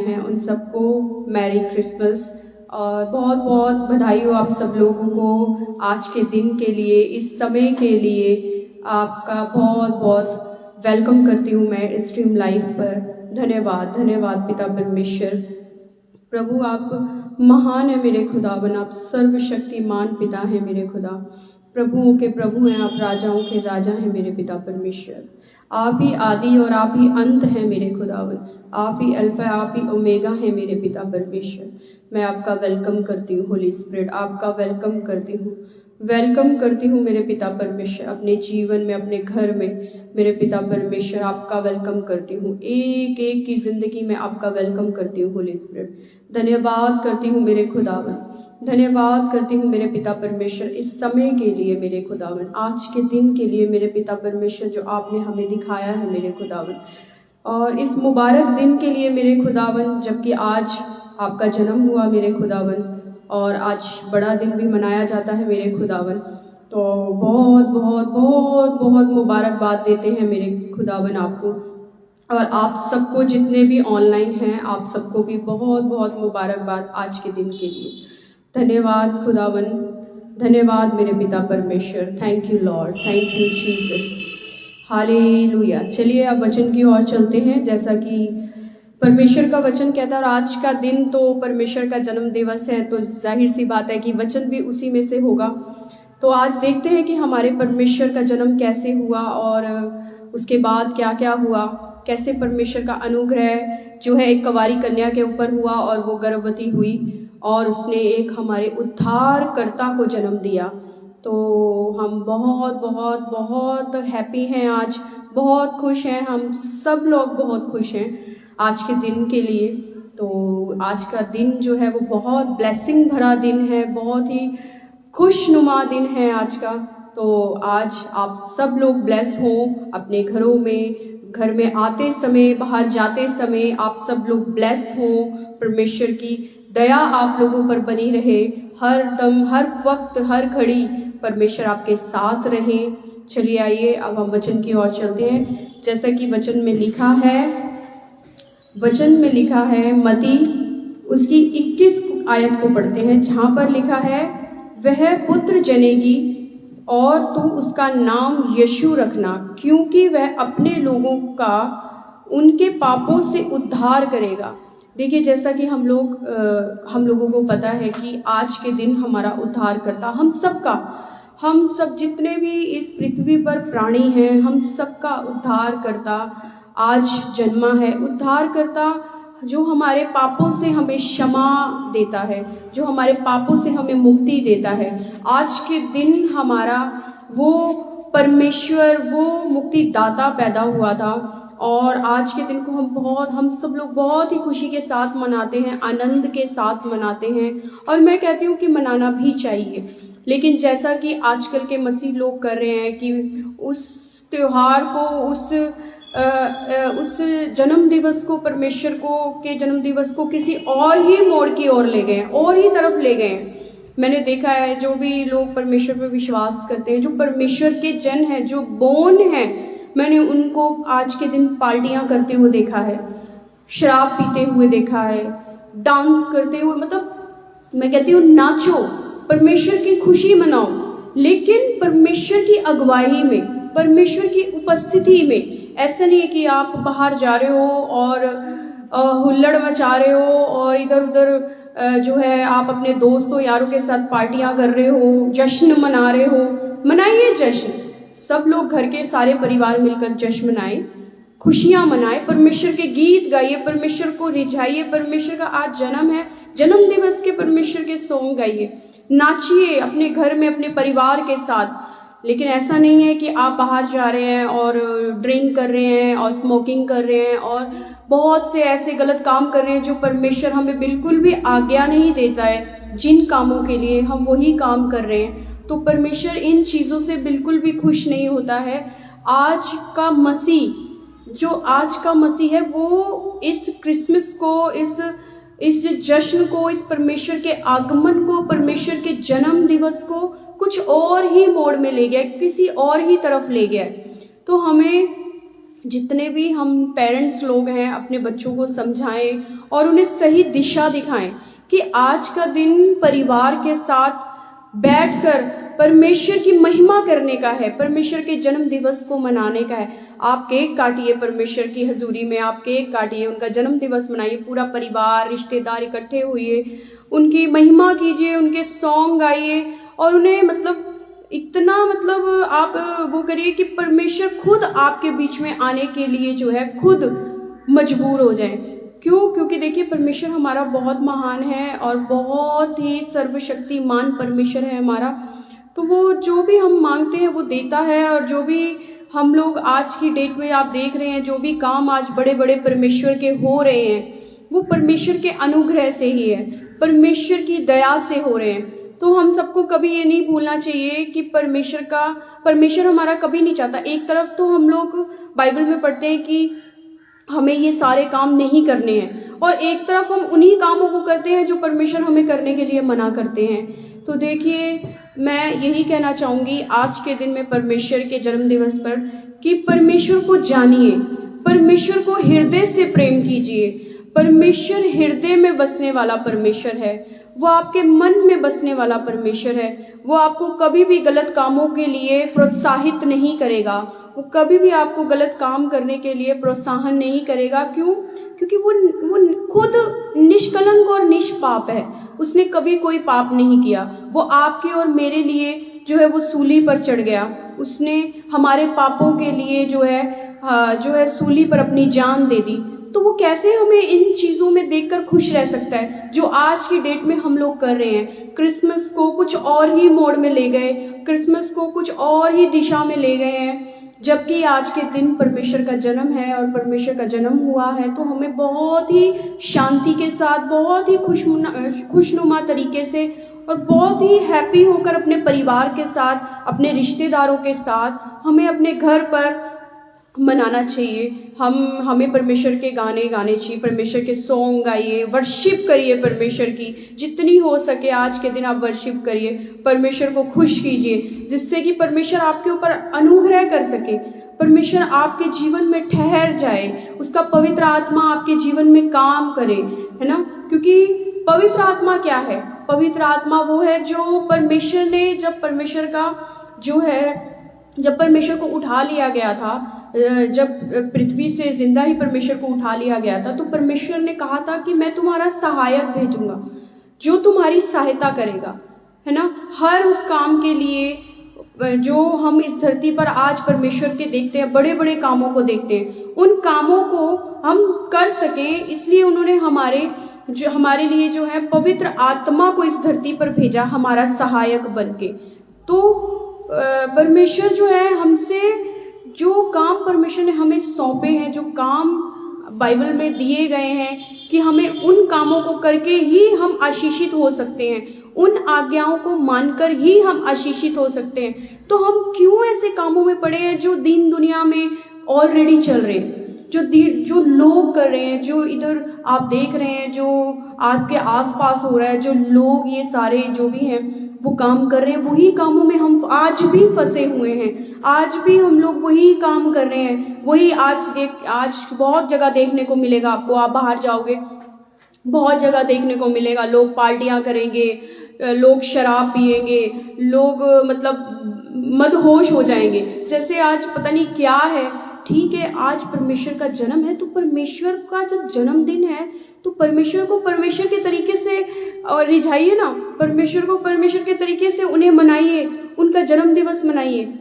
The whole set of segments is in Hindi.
हैं उन सबको मैरी क्रिसमस और बहुत बहुत बधाई हो आप सब लोगों को आज के दिन के लिए, इस समय के लिए आपका बहुत बहुत वेलकम करती हूँ मैं स्ट्रीम लाइव पर। धन्यवाद धन्यवाद पिता परमेश्वर। प्रभु आप महान है मेरे खुदावन, आप सर्वशक्तिमान पिता हैं मेरे खुदा। प्रभुओं के प्रभु हैं आप, राजाओं के राजा हैं मेरे पिता परमेश्वर। आप ही आदि और आप ही अंत हैं मेरे खुदावन, आप ही अल्फा आप ही ओमेगा हैं मेरे पिता परमेश्वर। मैं आपका वेलकम करती हूँ होली स्पिरिट, आपका वेलकम करती हूँ मेरे पिता परमेश्वर। अपने जीवन में, अपने घर में मेरे पिता परमेश्वर आपका वेलकम करती हूँ। एक एक की ज़िंदगी में आपका वेलकम करती हूँ होली स्पिरिट। धन्यवाद करती हूँ मेरे खुदावन, धन्यवाद करती हूँ मेरे पिता परमेश्वर इस समय के लिए मेरे खुदावन, आज के दिन के लिए मेरे पिता परमेश्वर जो आपने हमें दिखाया है मेरे खुदावन, और इस मुबारक दिन के लिए मेरे खुदावन, जबकि आज आपका जन्म हुआ मेरे खुदावन और आज बड़ा दिन भी मनाया जाता है मेरे खुदावन। तो बहुत बहुत बहुत बहुत मुबारकबाद देते हैं मेरे खुदावन आपको, और आप सबको जितने भी ऑनलाइन हैं आप सबको भी बहुत बहुत मुबारकबाद आज के दिन के लिए। धन्यवाद खुदावन, धन्यवाद मेरे पिता परमेश्वर। Thank you Lord, thank you Jesus, hallelujah. चलिए अब वचन की ओर चलते हैं। जैसा कि परमेश्वर का वचन कहता है, और आज का दिन तो परमेश्वर का जन्म दिवस है, तो जाहिर सी बात है कि वचन भी उसी में से होगा। तो आज देखते हैं कि हमारे परमेश्वर का जन्म कैसे हुआ और उसके बाद क्या क्या हुआ, कैसे परमेश्वर का अनुग्रह जो है एक कुंवारी कन्या के ऊपर हुआ और वो गर्भवती हुई और उसने एक हमारे उद्धारकर्ता को जन्म दिया। तो हम बहुत बहुत बहुत हैप्पी हैं आज, बहुत खुश हैं, हम सब लोग बहुत खुश हैं आज के दिन के लिए। तो आज का दिन जो है वो बहुत ब्लेसिंग भरा दिन है, बहुत ही खुशनुमा दिन है आज का। तो आज आप सब लोग ब्लेस हों अपने घरों में, घर में आते समय, बाहर जाते समय आप सब लोग ब्लेस हों। परमेश्वर की दया आप लोगों पर बनी रहे, हर दम, हर वक्त, हर घड़ी परमेश्वर आपके साथ रहे। चलिए आइए अब हम वचन की ओर चलते हैं। जैसा कि वचन में लिखा है मती उसकी 21 आयत को पढ़ते हैं, जहाँ पर लिखा है वह पुत्र जनेगी और तुम उसका नाम यीशु रखना, क्योंकि वह अपने लोगों का उनके पापों से उद्धार करेगा। देखिए, जैसा कि हम लोगों को पता है कि आज के दिन हमारा उद्धार करता हम सब जितने भी इस पृथ्वी पर प्राणी हैं, हम सबका उद्धार करता आज जन्मा है। उद्धार करता जो हमारे पापों से हमें क्षमा देता है, जो हमारे पापों से हमें मुक्ति देता है। आज के दिन हमारा वो परमेश्वर, वो मुक्ति दाता पैदा हुआ था, और आज के दिन को हम सब लोग बहुत ही खुशी के साथ मनाते हैं, आनंद के साथ मनाते हैं, और मैं कहती हूँ कि मनाना भी चाहिए। लेकिन जैसा कि आजकल के मसीह लोग कर रहे हैं कि उस त्योहार को, उस जन्म दिवस को, परमेश्वर के जन्म दिवस को किसी और ही मोड़ की ओर ले गए हैं, और ही तरफ ले गए हैं। मैंने देखा है जो भी लोग परमेश्वर पर विश्वास करते हैं, जो परमेश्वर के जन हैं, जो बोन हैं, मैंने उनको आज के दिन पार्टियां करते हुए देखा है, शराब पीते हुए देखा है, डांस करते हुए। मतलब मैं कहती हूँ नाचो, परमेश्वर की खुशी मनाओ, लेकिन परमेश्वर की अगुवाई में, परमेश्वर की उपस्थिति में। ऐसा नहीं है कि आप बाहर जा रहे हो और हुल्लड़ मचा रहे हो और इधर उधर जो है आप अपने दोस्तों यारों के साथ पार्टियां कर रहे हो, जश्न मना रहे हो। मनाइए जश्न, सब लोग घर के सारे परिवार मिलकर जश्न मनाएं, खुशियां मनाएं, परमेश्वर के गीत गाइए, परमेश्वर को रिझाइए। परमेश्वर का आज जन्म है, जन्म दिवस के परमेश्वर के सॉन्ग गाइए, नाचिए अपने घर में अपने परिवार के साथ। लेकिन ऐसा नहीं है कि आप बाहर जा रहे हैं और ड्रिंक कर रहे हैं और स्मोकिंग कर रहे हैं और बहुत से ऐसे गलत काम कर रहे हैं जो परमेश्वर हमें बिल्कुल भी आज्ञा नहीं देता है। जिन कामों के लिए हम वही काम कर रहे हैं, तो परमेश्वर इन चीज़ों से बिल्कुल भी खुश नहीं होता है। आज का मसीह है वो इस क्रिसमस को, इस जश्न को, इस परमेश्वर के आगमन को, परमेश्वर के जन्म दिवस को कुछ और ही मोड़ में ले गया, किसी और ही तरफ ले गया। तो हमें जितने भी हम पेरेंट्स लोग हैं अपने बच्चों को समझाएं और उन्हें सही दिशा दिखाएं कि आज का दिन परिवार के साथ बैठकर परमेश्वर की महिमा करने का है, परमेश्वर के जन्म दिवस को मनाने का है। आप केक काटिए परमेश्वर की हजूरी में, आप केक काटिए, उनका जन्म दिवस मनाइए, पूरा परिवार रिश्तेदार इकट्ठे होइए, उनकी महिमा कीजिए, उनके सॉन्ग गाइए और उन्हें मतलब इतना मतलब आप वो करिए कि परमेश्वर खुद आपके बीच में आने के लिए जो है खुद मजबूर हो जाए। क्यों? क्योंकि देखिए परमेश्वर हमारा बहुत महान है और बहुत ही सर्वशक्तिमान परमेश्वर है हमारा। तो वो जो भी हम मांगते हैं वो देता है, और जो भी हम लोग आज की डेट में आप देख रहे हैं, जो भी काम आज बड़े बड़े परमेश्वर के हो रहे हैं वो परमेश्वर के अनुग्रह से ही है, परमेश्वर की दया से हो रहे हैं। तो हम सबको कभी ये नहीं भूलना चाहिए कि परमेश्वर हमारा कभी नहीं चाहता। एक तरफ तो हम लोग बाइबल में पढ़ते हैं कि हमें ये सारे काम नहीं करने हैं, और एक तरफ हम उन्हीं कामों को करते हैं जो परमेश्वर हमें करने के लिए मना करते हैं। तो देखिए मैं यही कहना चाहूँगी आज के दिन में परमेश्वर के जन्म दिवस पर कि परमेश्वर को जानिए, परमेश्वर को हृदय से प्रेम कीजिए। परमेश्वर हृदय में बसने वाला परमेश्वर है, वो आपके मन में बसने वाला परमेश्वर है। वो आपको कभी भी गलत कामों के लिए प्रोत्साहित नहीं करेगा, वो कभी भी आपको गलत काम करने के लिए प्रोत्साहन नहीं करेगा। क्यों? क्योंकि वो खुद निष्कलंक और निष्पाप है, उसने कभी कोई पाप नहीं किया। वो आपके और मेरे लिए जो है वो सूली पर चढ़ गया, उसने हमारे पापों के लिए जो है सूली पर अपनी जान दे दी। तो वो कैसे हमें इन चीज़ों में देखकर खुश रह सकता है जो आज की डेट में हम लोग कर रहे हैं। क्रिसमस को कुछ और ही मोड़ में ले गए, क्रिसमस को कुछ और ही दिशा में ले गए हैं, जबकि आज के दिन परमेश्वर का जन्म है और परमेश्वर का जन्म हुआ है। तो हमें बहुत ही शांति के साथ, बहुत ही खुशनुमा तरीके से और बहुत ही हैप्पी होकर अपने परिवार के साथ, अपने रिश्तेदारों के साथ हमें अपने घर पर मनाना चाहिए। हमें परमेश्वर के गाने गाने चाहिए, परमेश्वर के सॉन्ग गाइए, वर्शिप करिए परमेश्वर की, जितनी हो सके आज के दिन आप वर्शिप करिए, परमेश्वर को खुश कीजिए, जिससे कि परमेश्वर आपके ऊपर अनुग्रह कर सके, परमेश्वर आपके जीवन में ठहर जाए, उसका पवित्र आत्मा आपके जीवन में काम करे, है ना। क्योंकि पवित्र आत्मा क्या है? पवित्र आत्मा वो है जो परमेश्वर ने जब परमेश्वर को उठा लिया गया था, जब पृथ्वी से जिंदा ही परमेश्वर को उठा लिया गया था, तो परमेश्वर ने कहा था कि मैं तुम्हारा सहायक भेजूंगा जो तुम्हारी सहायता करेगा, है ना, हर उस काम के लिए जो हम इस धरती पर आज परमेश्वर के देखते हैं, बड़े बड़े कामों को देखते हैं, उन कामों को हम कर सकें। इसलिए उन्होंने हमारे लिए जो है पवित्र आत्मा को इस धरती पर भेजा, हमारा सहायक बनके। तो परमेश्वर जो है हमसे जो काम परमेश्वर ने हमें सौंपे हैं, जो काम बाइबल में दिए गए हैं कि हमें उन कामों को करके ही हम आशीषित हो सकते हैं, उन आज्ञाओं को मानकर ही हम आशीषित हो सकते हैं। तो हम क्यों ऐसे कामों में पड़े हैं जो दीन दुनिया में ऑलरेडी चल रहे हैं, जो लोग कर रहे हैं, जो इधर आप देख रहे हैं, जो आपके आसपास हो रहा है, जो लोग ये सारे जो भी हैं वो काम कर रहे हैं, वही कामों में हम आज भी फंसे हुए हैं। आज भी हम लोग वही काम कर रहे हैं, वही आज बहुत जगह देखने को मिलेगा आपको। आप बाहर जाओगे बहुत जगह देखने को मिलेगा, लोग पार्टियां करेंगे, लोग शराब पिएंगे, लोग मतलब मदहोश हो जाएंगे, जैसे आज पता नहीं क्या है। ठीक है, आज परमेश्वर का जन्म है, तो परमेश्वर का जब जन्मदिन है तो परमेश्वर को परमेश्वर के तरीके से रिझाइए ना, परमेश्वर को परमेश्वर के तरीके से उन्हें मनाइए, उनका जन्म दिवस मनाइए।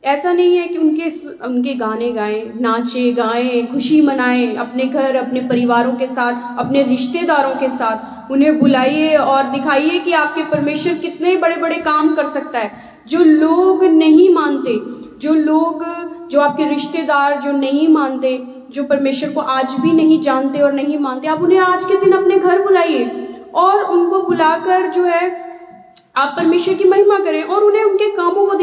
ऐसा नहीं है कि उनके गाने गाएं, नाचे गाएं, खुशी मनाएं, अपने घर, अपने परिवारों के साथ, अपने रिश्तेदारों के साथ उन्हें बुलाइए और दिखाइए कि आपके परमेश्वर कितने बड़े बड़े काम कर सकता है। जो लोग नहीं मानते, जो आपके रिश्तेदार जो नहीं मानते, जो परमेश्वर को आज भी नहीं जानते और नहीं मानते, आप उन्हें आज के दिन अपने घर बुलाइए और उनको बुलाकर जो है आप परमेश्वर की महिमा करें और उन्हें उनके कामों को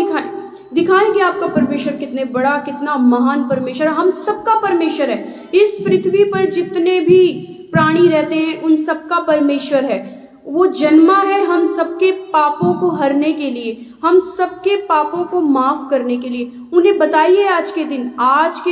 दिखाएं कि आपका परमेश्वर कितने बड़ा, कितना महान परमेश्वर है। हम सबका परमेश्वर है, इस पृथ्वी पर जितने भी प्राणी रहते हैं उन सबका परमेश्वर है, वो जन्मा है हम सबके पापों को हरने के लिए, हम सबके पापों को माफ करने के लिए। उन्हें बताइए आज के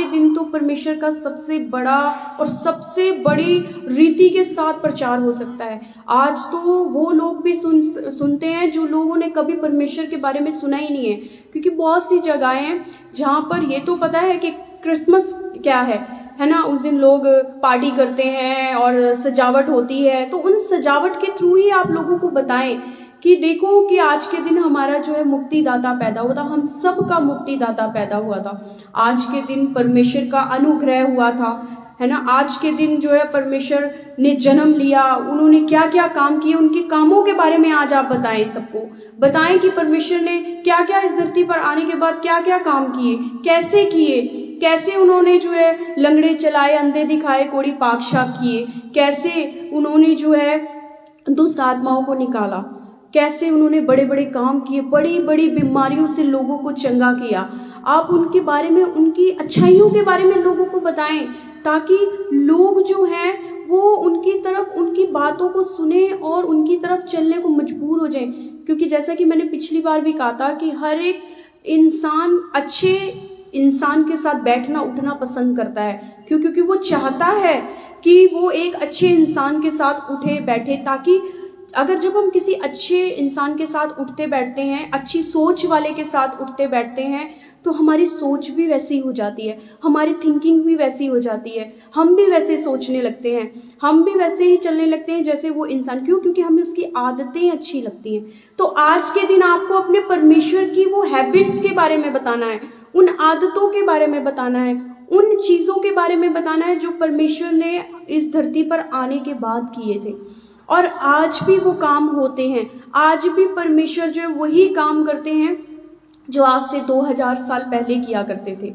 दिन तो परमेश्वर का सबसे बड़ा और सबसे बड़ी रीति के साथ प्रचार हो सकता है। आज तो वो लोग भी सुनते हैं जो लोगों ने कभी परमेश्वर के बारे में सुना ही नहीं है, क्योंकि बहुत सी जगहें हैं जहाँ पर ये तो पता है कि क्रिसमस क्या है ना, उस दिन लोग पार्टी करते हैं और सजावट होती है। तो उन सजावट के थ्रू ही आप लोगों को बताएं कि देखो कि आज के दिन हमारा जो है मुक्तिदाता पैदा हुआ था, हम सब का मुक्तिदाता पैदा हुआ था। आज के दिन परमेश्वर का अनुग्रह हुआ था, है ना। आज के दिन जो है परमेश्वर ने जन्म लिया, उन्होंने क्या क्या काम किए, उनके कामों के बारे में आज आप बताएं, सबको बताएं कि परमेश्वर ने क्या क्या इस धरती पर आने के बाद क्या क्या काम किए, कैसे उन्होंने जो है लंगड़े चलाए, अंधे दिखाए, कोढ़ी पाकशाक किए, कैसे उन्होंने जो है दुष्ट आत्माओं को निकाला, कैसे उन्होंने बड़े बड़े काम किए, बड़ी बड़ी बीमारियों से लोगों को चंगा किया। आप उनके बारे में, उनकी अच्छाइयों के बारे में लोगों को बताएं, ताकि लोग जो हैं वो उनकी तरफ, उनकी बातों को सुने और उनकी तरफ चलने को मजबूर हो जाएं। क्योंकि जैसा कि मैंने पिछली बार भी कहा था कि हर एक इंसान अच्छे इंसान के साथ बैठना उठना पसंद करता है, क्योंकि वो चाहता है कि वो एक अच्छे इंसान के साथ उठे बैठे, ताकि अगर जब हम किसी अच्छे इंसान के साथ उठते बैठते हैं, अच्छी सोच वाले के साथ उठते बैठते हैं, तो हमारी सोच भी वैसी हो जाती है, हमारी थिंकिंग भी वैसी हो जाती है, हम भी वैसे सोचने लगते हैं, हम भी वैसे ही चलने लगते हैं जैसे वो इंसान। क्यों? क्योंकि हमें उसकी आदतें अच्छी लगती हैं। तो आज के दिन आपको अपने परमेश्वर की वो हैबिट्स के बारे में बताना है, उन आदतों के बारे में बताना है, उन चीज़ों के बारे में बताना है जो परमेश्वर ने इस धरती पर आने के बाद किए थे। और आज भी वो काम होते हैं, आज भी परमेश्वर जो है वही काम करते हैं जो आज से 2000 साल पहले किया करते थे।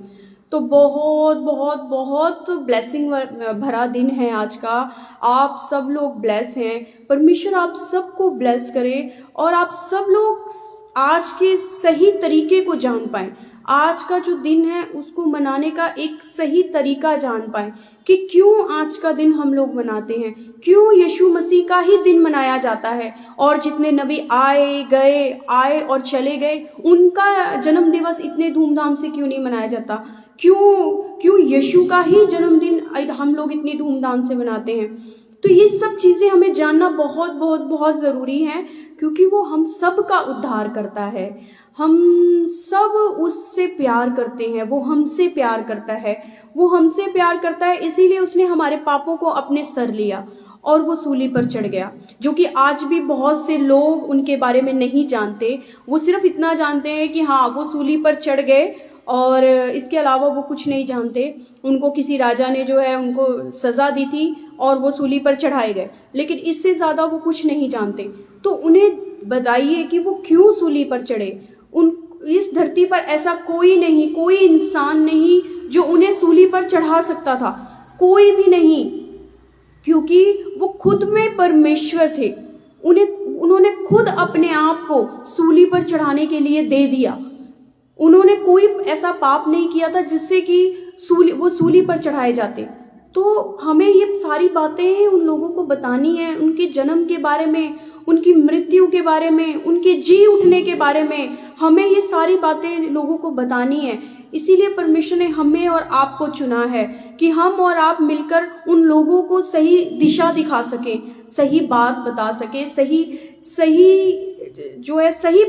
तो बहुत बहुत बहुत ब्लेसिंग भरा दिन है आज का। आप सब लोग ब्लेस हैं, परमेश्वर आप सबको ब्लेस करे और आप सब लोग आज के सही तरीके को जान पाएं, आज का जो दिन है उसको मनाने का एक सही तरीका जान पाएं कि क्यों आज का दिन हम लोग मनाते हैं, क्यों यीशु मसीह का ही दिन मनाया जाता है। और जितने नबी आए और चले गए, उनका जन्म दिवस इतने धूमधाम से क्यों नहीं मनाया जाता? क्यों यीशु का ही जन्मदिन हम लोग इतनी धूमधाम से मनाते हैं? तो ये सब चीज़ें हमें जानना बहुत बहुत बहुत ज़रूरी है, क्योंकि वो हम सब का उद्धार करता है। हम सब उससे प्यार करते हैं, वो हमसे प्यार करता है, इसीलिए उसने हमारे पापों को अपने सर लिया और वो सूली पर चढ़ गया। जो कि आज भी बहुत से लोग उनके बारे में नहीं जानते, वो सिर्फ इतना जानते हैं कि हाँ वो सूली पर चढ़ गए, और इसके अलावा वो कुछ नहीं जानते। उनको किसी राजा ने जो है उनको सज़ा दी थी और वो सूली पर चढ़ाए गए, लेकिन इससे ज़्यादा वो कुछ नहीं जानते। तो उन्हें बताइए कि वो क्यों सूली पर चढ़े। इस धरती पर ऐसा कोई इंसान नहीं जो उन्हें सूली पर चढ़ा सकता था, कोई भी नहीं, क्योंकि वो खुद में परमेश्वर थे। उन्होंने खुद अपने आप को सूली पर चढ़ाने के लिए दे दिया। उन्होंने कोई ऐसा पाप नहीं किया था जिससे कि वो सूली पर चढ़ाए जाते। तो हमें ये सारी बातें उन लोगों को बतानी है, उनके जन्म के बारे में, उनकी मृत्यु के बारे में, उनके जी उठने के बारे में, हमें ये सारी बातें लोगों को बतानी है। इसीलिए परमेश्वर ने हमें और आपको चुना है कि हम और आप मिलकर उन लोगों को सही दिशा दिखा सके, सही बात बता सके, सही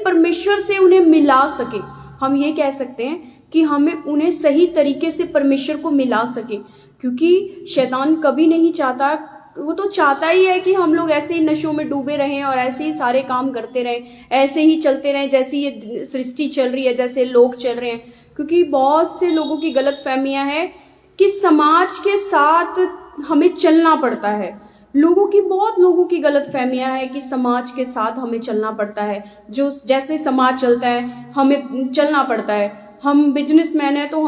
परमेश्वर से उन्हें मिला सके। हम ये कह सकते हैं कि हमें उन्हें सही तरीके से परमेश्वर को मिला सके, क्योंकि शैतान कभी नहीं चाहता, वो तो चाहता ही है कि हम लोग ऐसे ही नशों में डूबे रहें और ऐसे ही सारे काम करते रहें, ऐसे ही चलते रहें जैसी ये सृष्टि चल रही है, जैसे लोग चल रहे हैं। क्योंकि बहुत से लोगों की गलत फहमियाँ हैं कि समाज के साथ हमें चलना पड़ता है। बहुत लोगों की गलत फहमियाँ है कि समाज के साथ हमें चलना पड़ता है, जो जैसे समाज चलता है हमें चलना पड़ता है। हम बिजनेसमैन हैं तो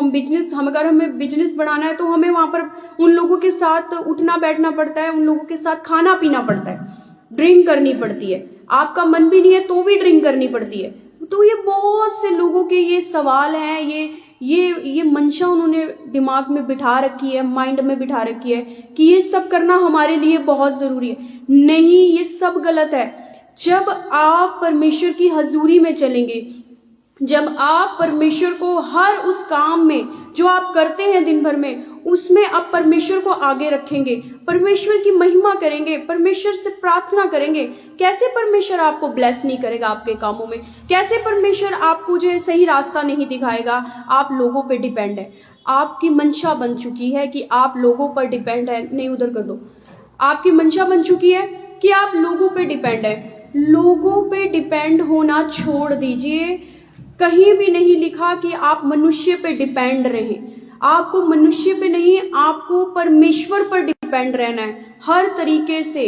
अगर हमें बिजनेस बढ़ाना है तो हमें वहाँ पर उन लोगों के साथ उठना बैठना पड़ता है, उन लोगों के साथ खाना पीना पड़ता है, ड्रिंक करनी पड़ती है। आपका मन भी नहीं है तो भी ड्रिंक करनी पड़ती है। तो ये बहुत से लोगों के ये सवाल हैं, ये मंशा उन्होंने दिमाग में बिठा रखी है, माइंड में बिठा रखी है कि ये सब करना हमारे लिए बहुत ज़रूरी है। नहीं, ये सब गलत है। जब आप परमेश्वर की हजूरी में चलेंगे, जब आप परमेश्वर को हर उस काम में जो आप करते हैं दिन भर में, उसमें आप परमेश्वर को आगे रखेंगे, परमेश्वर की महिमा करेंगे, परमेश्वर से प्रार्थना करेंगे, कैसे परमेश्वर आपको ब्लेस नहीं करेगा आपके कामों में? कैसे परमेश्वर आपको जो है सही रास्ता नहीं दिखाएगा? आप लोगों पे डिपेंड है। आपकी मंशा बन चुकी है कि आप लोगों पर डिपेंड है। नहीं, उधर कर दो। आपकी मंशा बन चुकी है कि आप लोगों पे डिपेंड है। लोगों पे डिपेंड होना छोड़ दीजिए। कहीं भी नहीं लिखा कि आप मनुष्य पे डिपेंड रहें। आपको मनुष्य पे नहीं, आपको परमेश्वर पर डिपेंड रहना है हर तरीके से।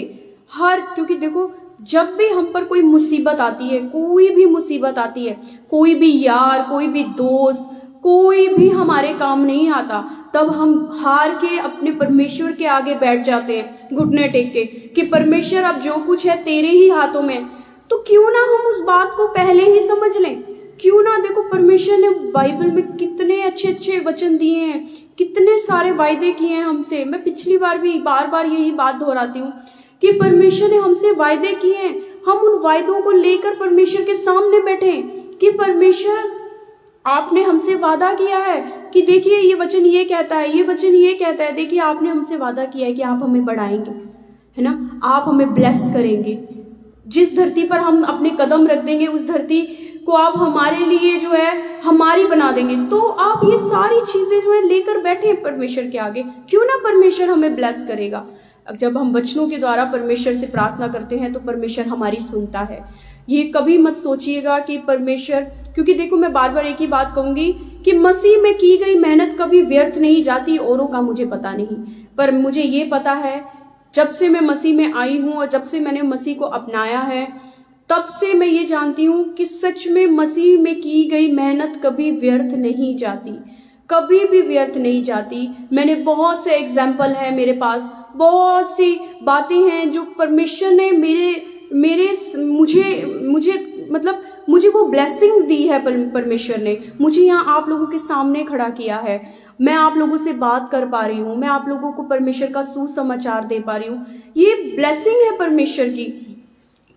क्योंकि देखो, जब भी हम पर कोई मुसीबत आती है, कोई भी मुसीबत आती है, कोई भी यार, कोई भी दोस्त, कोई भी हमारे काम नहीं आता, तब हम हार के अपने परमेश्वर के आगे बैठ जाते हैं घुटने टेक के कि परमेश्वर अब जो कुछ है तेरे ही हाथों में। तो क्यों ना हम उस बात को पहले ही समझ लें? क्यों ना? देखो, परमेश्वर ने बाइबल में कितने अच्छे अच्छे वचन दिए हैं, कितने सारे वायदे किए हैं हमसे। मैं पिछली बार भी बार बार यही बात दोहराती हूँ कि परमेश्वर ने हमसे वायदे किए हैं। हम उन वायदों को लेकर परमेश्वर के सामने बैठे कि परमेश्वर, आपने हमसे वादा किया है कि देखिए ये वचन ये कहता है, ये वचन ये कहता है। देखिए, आपने हमसे वादा किया है कि आप हमें बढ़ाएंगे, है ना, आप हमें ब्लेस करेंगे। जिस धरती पर हम अपने कदम रख देंगे, उस धरती को आप हमारे लिए जो है हमारी बना देंगे। तो आप ये सारी चीजें जो है लेकर बैठे परमेश्वर के आगे। क्यों ना परमेश्वर हमें ब्लेस करेगा। जब हम वचनों के द्वारा परमेश्वर से प्रार्थना करते हैं तो परमेश्वर हमारी सुनता है। ये कभी मत सोचिएगा कि परमेश्वर, क्योंकि देखो, मैं बार बार एक ही बात कहूंगी कि मसीह में की गई मेहनत कभी व्यर्थ नहीं जाती। औरों का मुझे पता नहीं, पर मुझे ये पता है, जब से मैं मसीह में आई हूं और जब से मैंने मसीह को अपनाया है, तब से मैं ये जानती हूँ कि सच में मसीह में की गई मेहनत कभी व्यर्थ नहीं जाती, कभी भी व्यर्थ नहीं जाती। मैंने बहुत से एग्जाम्पल हैं मेरे पास, बहुत सी बातें हैं जो परमेश्वर ने मुझे वो ब्लेसिंग दी है। परमेश्वर ने मुझे यहाँ आप लोगों के सामने खड़ा किया है। मैं आप लोगों से बात कर पा रही हूँ, मैं आप लोगों को परमेश्वर का सुसमाचार दे पा रही हूँ। ये ब्लेसिंग है परमेश्वर की।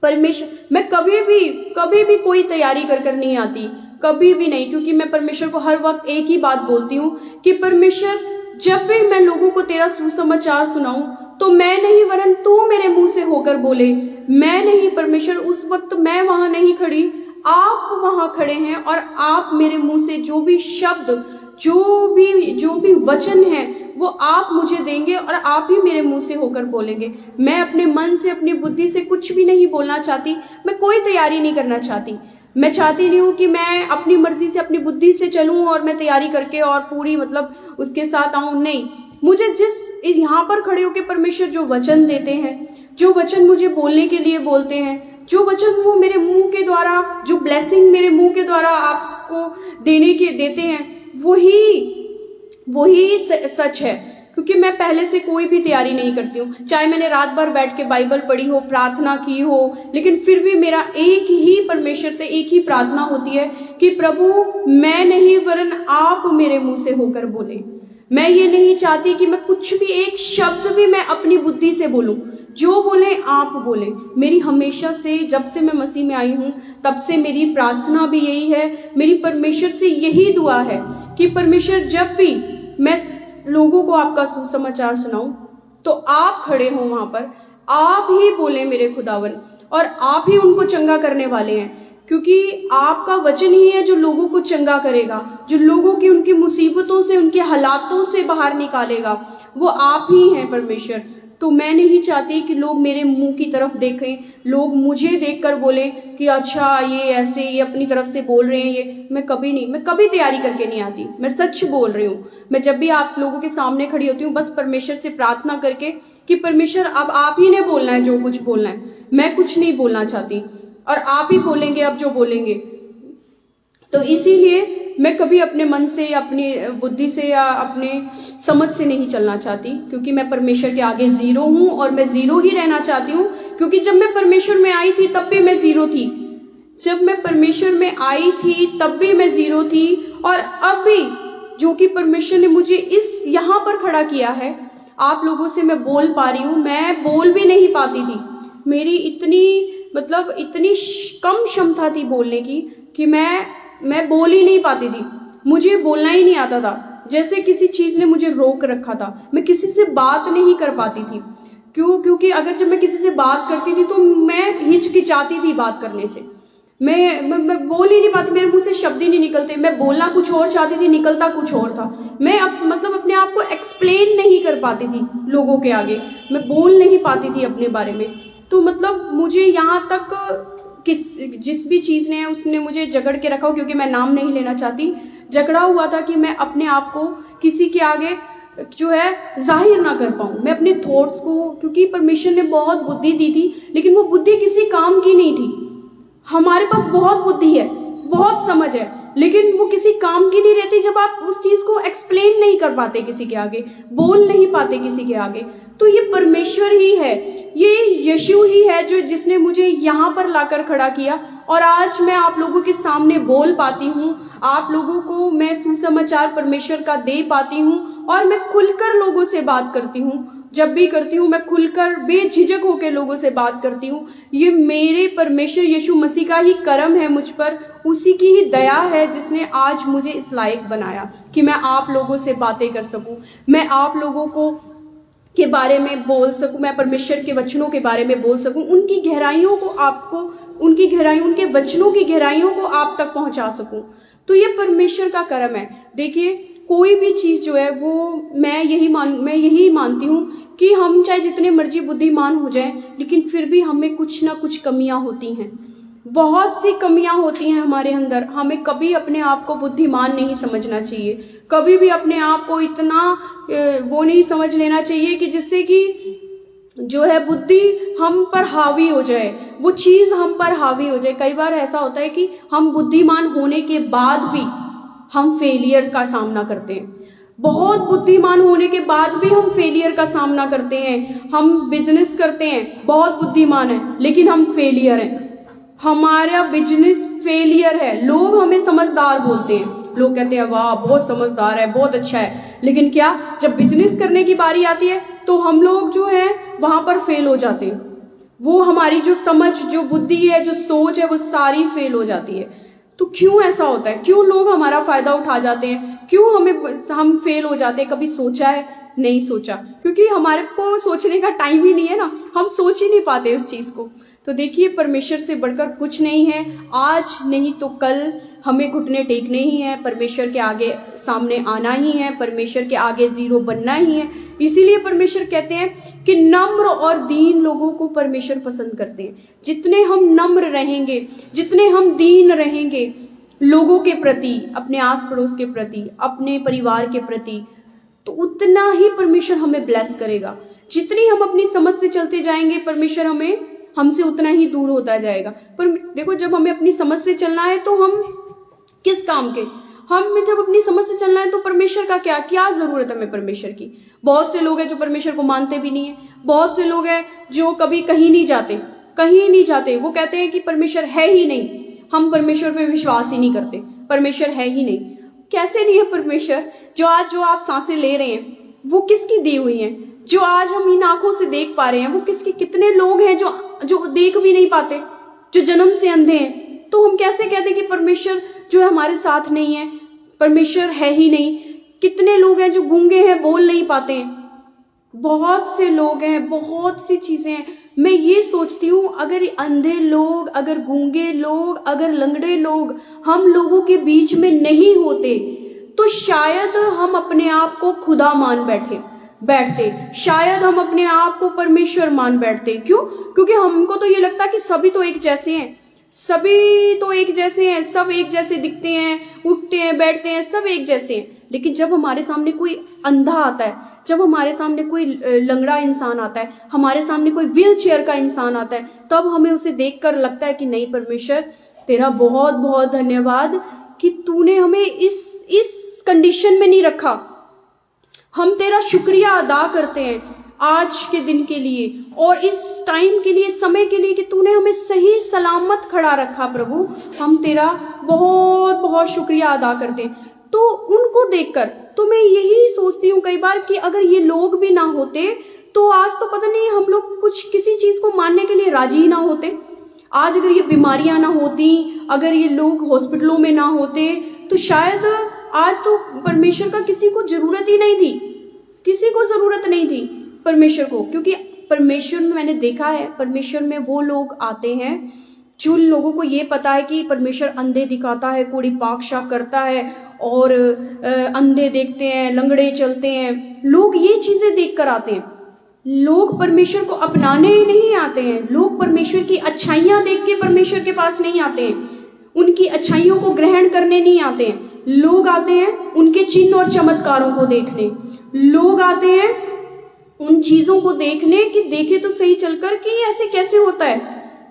मैं कभी भी कोई तैयारी कर नहीं आती, कभी भी नहीं, क्योंकि मैं परमेश्वर को हर वक्त एक ही बात बोलती हूँ कि परमेश्वर, जब भी मैं लोगों को तेरा सुसमाचार सुनाऊं तो मैं नहीं, वरन तू मेरे मुंह से होकर बोले। मैं नहीं परमेश्वर, उस वक्त मैं वहां नहीं खड़ी, आप वहां खड़े हैं और आप मेरे मुंह से जो भी शब्द, जो भी वचन है वो आप मुझे देंगे और आप ही मेरे मुंह से होकर बोलेंगे। मैं अपने मन से, अपनी बुद्धि से कुछ भी नहीं बोलना चाहती। मैं कोई तैयारी नहीं करना चाहती। मैं चाहती नहीं हूँ कि मैं अपनी मर्जी से, अपनी बुद्धि से चलूं और मैं तैयारी करके और पूरी उसके साथ आऊं। नहीं, मुझे जिस यहाँ पर खड़े होकर परमेश्वर जो वचन देते हैं, जो वचन मुझे बोलने के लिए बोलते हैं, जो वचन वो मेरे मुंह के द्वारा, जो ब्लेसिंग मेरे मुंह के द्वारा आपको देते हैं, वही सच है। क्योंकि मैं पहले से कोई भी तैयारी नहीं करती हूँ, चाहे मैंने रात भर बैठ के बाइबल पढ़ी हो, प्रार्थना की हो, लेकिन फिर भी मेरा एक ही परमेश्वर से एक ही प्रार्थना होती है कि प्रभु, मैं नहीं, वरन आप मेरे मुंह से होकर बोले। मैं ये नहीं चाहती कि मैं कुछ भी, एक शब्द भी मैं अपनी बुद्धि से बोलूं, जो बोले आप बोले। मेरी हमेशा से, जब से मैं मसीह में आई हूँ, तब से मेरी प्रार्थना भी यही है, मेरी परमेश्वर से यही दुआ है कि परमेश्वर, जब भी मैं लोगों को आपका सुसमाचार सुनाऊं तो आप खड़े हो वहां पर, आप ही बोले मेरे खुदावन, और आप ही उनको चंगा करने वाले हैं। क्योंकि आपका वचन ही है जो लोगों को चंगा करेगा, जो लोगों की, उनकी मुसीबतों से, उनके हालातों से बाहर निकालेगा, वो आप ही हैं परमेश्वर। तो मैं नहीं चाहती कि लोग मेरे मुंह की तरफ देखें, लोग मुझे देखकर बोले कि अच्छा ये ऐसे, ये अपनी तरफ से बोल रहे हैं। ये मैं कभी तैयारी करके नहीं आती। मैं सच बोल रही हूँ। मैं जब भी आप लोगों के सामने खड़ी होती हूँ, बस परमेश्वर से प्रार्थना करके कि परमेश्वर, अब आप ही ने बोलना है जो कुछ बोलना है, मैं कुछ नहीं बोलना चाहती, और आप ही बोलेंगे अब जो बोलेंगे। तो इसीलिए मैं कभी अपने मन से या अपनी बुद्धि से या अपने समझ से नहीं चलना चाहती, क्योंकि मैं परमेश्वर के आगे जीरो हूँ और मैं जीरो ही रहना चाहती हूँ। क्योंकि जब मैं परमेश्वर में आई थी तब भी मैं जीरो थी, जब मैं परमेश्वर में आई थी तब भी मैं जीरो थी, और अब भी जो कि परमेश्वर ने मुझे इस यहाँ पर खड़ा किया है। आप लोगों से मैं बोल पा रही हूँ, मैं बोल भी नहीं पाती थी। मेरी इतनी कम क्षमता थी बोलने की कि मैं बोल ही नहीं पाती थी। मुझे बोलना ही नहीं आता था, जैसे किसी चीज़ ने मुझे रोक रखा था। मैं किसी से बात नहीं कर पाती थी। क्योंकि अगर जब मैं किसी से बात करती थी तो मैं हिचकिचाती थी बात करने से। मैं बोल ही नहीं पाती, मेरे मुंह से शब्द ही नहीं निकलते। मैं बोलना कुछ और चाहती थी, निकलता कुछ और था। मैं अपने आप को एक्सप्लेन नहीं कर पाती थी लोगों के आगे, मैं बोल नहीं पाती थी अपने बारे में। तो मुझे यहाँ तक जिस भी चीज़ ने उसने मुझे जकड़ के रखा हो, क्योंकि मैं नाम नहीं लेना चाहती, जकड़ा हुआ था कि मैं अपने आप को किसी के आगे जो है जाहिर ना कर पाऊँ, मैं अपने थॉट्स को। क्योंकि परमेश्वर ने बहुत बुद्धि दी थी, लेकिन वो बुद्धि किसी काम की नहीं थी। हमारे पास बहुत बुद्धि है, बहुत समझ है, लेकिन वो किसी काम की नहीं रहती जब आप उस चीज़ को एक्सप्लेन नहीं कर पाते किसी के आगे, बोल नहीं पाते किसी के आगे। तो ये परमेश्वर ही है, ये यीशु ही है जिसने मुझे यहाँ पर लाकर खड़ा किया, और आज मैं आप लोगों के सामने बोल पाती हूँ। आप लोगों को मैं सुसमाचार परमेश्वर का दे पाती हूँ, और मैं खुलकर लोगों से बात करती हूँ। जब भी करती हूँ मैं खुलकर बेझिझक होकर लोगों से बात करती हूँ। ये मेरे परमेश्वर यीशु मसीह का ही करम है मुझ पर, उसी की ही दया है जिसने आज मुझे इस लायक बनाया कि मैं आप लोगों से बातें कर सकूँ, मैं आप लोगों को के बारे में बोल सकूँ, मैं परमेश्वर के वचनों के बारे में बोल सकूँ, उनकी गहराइयों को उनके वचनों की गहराइयों को आप तक पहुँचा सकूँ। तो ये परमेश्वर का करम है। देखिए, कोई भी चीज़ जो है वो मैं यही मानती हूँ कि हम चाहे जितने मर्जी बुद्धिमान हो जाएं, लेकिन फिर भी हमें कुछ ना कुछ कमियां होती हैं, बहुत सी कमियां होती हैं हमारे अंदर। हमें कभी अपने आप को बुद्धिमान नहीं समझना चाहिए, कभी भी अपने आप को इतना वो नहीं समझ लेना चाहिए कि जिससे कि जो है बुद्धि हम पर हावी हो जाए, वो चीज़ हम पर हावी हो जाए। कई बार ऐसा होता है कि हम बुद्धिमान होने के बाद भी हम फेलियर का सामना करते हैं, बहुत बुद्धिमान होने के बाद भी हम फेलियर का सामना करते हैं। हम बिजनेस करते हैं, बहुत बुद्धिमान है, लेकिन हम फेलियर हैं, हमारा बिजनेस फेलियर है। लोग हमें समझदार बोलते हैं, लोग कहते हैं वाह बहुत समझदार है, बहुत अच्छा है, लेकिन क्या जब बिजनेस करने की बारी आती है तो हम लोग जो है वहां पर फेल हो जाते हैं। वो हमारी जो समझ, जो बुद्धि है, जो सोच है, वो सारी फेल हो जाती है। तो क्यों ऐसा होता है? क्यों लोग हमारा फायदा उठा जाते हैं? क्यों हम फेल हो जाते हैं? कभी सोचा है? नहीं सोचा, क्योंकि हमारे को सोचने का टाइम ही नहीं है ना, हम सोच ही नहीं पाते उस चीज को। तो देखिए, परमेश्वर से बढ़कर कुछ नहीं है। आज नहीं तो कल हमें घुटने टेकने ही है, परमेश्वर के आगे सामने आना ही है, परमेश्वर के आगे जीरो बनना ही है। इसीलिए परमेश्वर कहते हैं कि नम्र और दीन लोगों को परमेश्वर पसंद करते हैं। जितने हम नम्र रहेंगे, जितने हम दीन रहेंगे लोगों के प्रति, अपने आस पड़ोस के प्रति, अपने परिवार के प्रति, तो उतना ही परमेश्वर हमें ब्लेस करेगा। जितनी हम अपनी समझ से चलते जाएंगे, परमेश्वर हमसे उतना ही दूर होता जाएगा। पर देखो, जब हमें अपनी समझ से चलना है तो हम किस काम के? हम जब अपनी समझ से चलना है तो परमेश्वर का क्या जरूरत है हमें परमेश्वर की? बहुत से लोग हैं जो परमेश्वर को मानते भी नहीं है, बहुत से लोग हैं जो कभी कहीं नहीं जाते। वो कहते हैं कि परमेश्वर है ही नहीं, हम परमेश्वर पे विश्वास ही नहीं करते, परमेश्वर है ही नहीं। कैसे नहीं है परमेश्वर? जो आप सांसें ले रहे हैं वो किसकी दी हुई हैं? जो आज हम इन आंखों से देख पा रहे हैं वो किसके? कितने लोग हैं जो देख भी नहीं पाते, जो जन्म से अंधे हैं। तो हम कैसे कहते हैं कि परमेश्वर जो है हमारे साथ नहीं है, परमेश्वर है ही नहीं? कितने लोग हैं जो गूंगे हैं, बोल नहीं पाते हैं, बहुत से लोग हैं, बहुत सी चीजें हैं। मैं ये सोचती हूँ, अगर अंधे लोग, अगर गूंगे लोग, अगर लंगड़े लोग हम लोगों के बीच में नहीं होते तो शायद हम अपने आप को खुदा मान बैठते, शायद हम अपने आप को परमेश्वर मान बैठते। क्यों? क्योंकि हमको तो ये लगता है कि सभी तो एक जैसे हैं, सब एक जैसे दिखते हैं, उठते हैं, बैठते हैं, सब एक जैसे हैं। लेकिन जब हमारे सामने कोई अंधा आता है, जब हमारे सामने कोई लंगड़ा इंसान आता है, हमारे सामने कोई व्हील चेयर का इंसान आता है, तब हमें उसे देखकर लगता है कि नहीं परमेश्वर, तेरा बहुत बहुत धन्यवाद कि तूने हमें इस कंडीशन में नहीं रखा। हम तेरा शुक्रिया अदा करते हैं आज के दिन के लिए और इस टाइम के लिए, समय के लिए, कि तूने हमें सही सलामत खड़ा रखा। प्रभु, हम तेरा बहुत बहुत शुक्रिया अदा करते हैं। तो उनको देखकर तो मैं यही सोचती हूँ कई बार कि अगर ये लोग भी ना होते तो आज तो पता नहीं हम लोग कुछ किसी चीज को मानने के लिए राजी ही ना होते। आज अगर ये बीमारियां ना होती, अगर ये लोग हॉस्पिटलों में ना होते, तो शायद आज तो परमेश्वर का किसी को जरूरत ही नहीं थी, किसी को जरूरत नहीं थी परमेश्वर को। क्योंकि परमेश्वर में मैंने देखा है, परमेश्वर में वो लोग आते हैं जिन लोगों को ये पता है कि परमेश्वर अंधे दिखाता है, कोड़ी पाक शाक करता है, और अंधे देखते हैं, लंगड़े चलते हैं। लोग ये चीजें देख कर आते हैं, लोग परमेश्वर को अपनाने ही नहीं आते हैं। लोग परमेश्वर की अच्छाइयां देख के परमेश्वर के पास नहीं आते हैं, उनकी अच्छाइयों को ग्रहण करने नहीं आते हैं। लोग आते हैं उनके चिन्ह और चमत्कारों को देखने, लोग आते हैं उन चीजों को देखने कि देखे तो सही चलकर कि ऐसे कैसे होता है,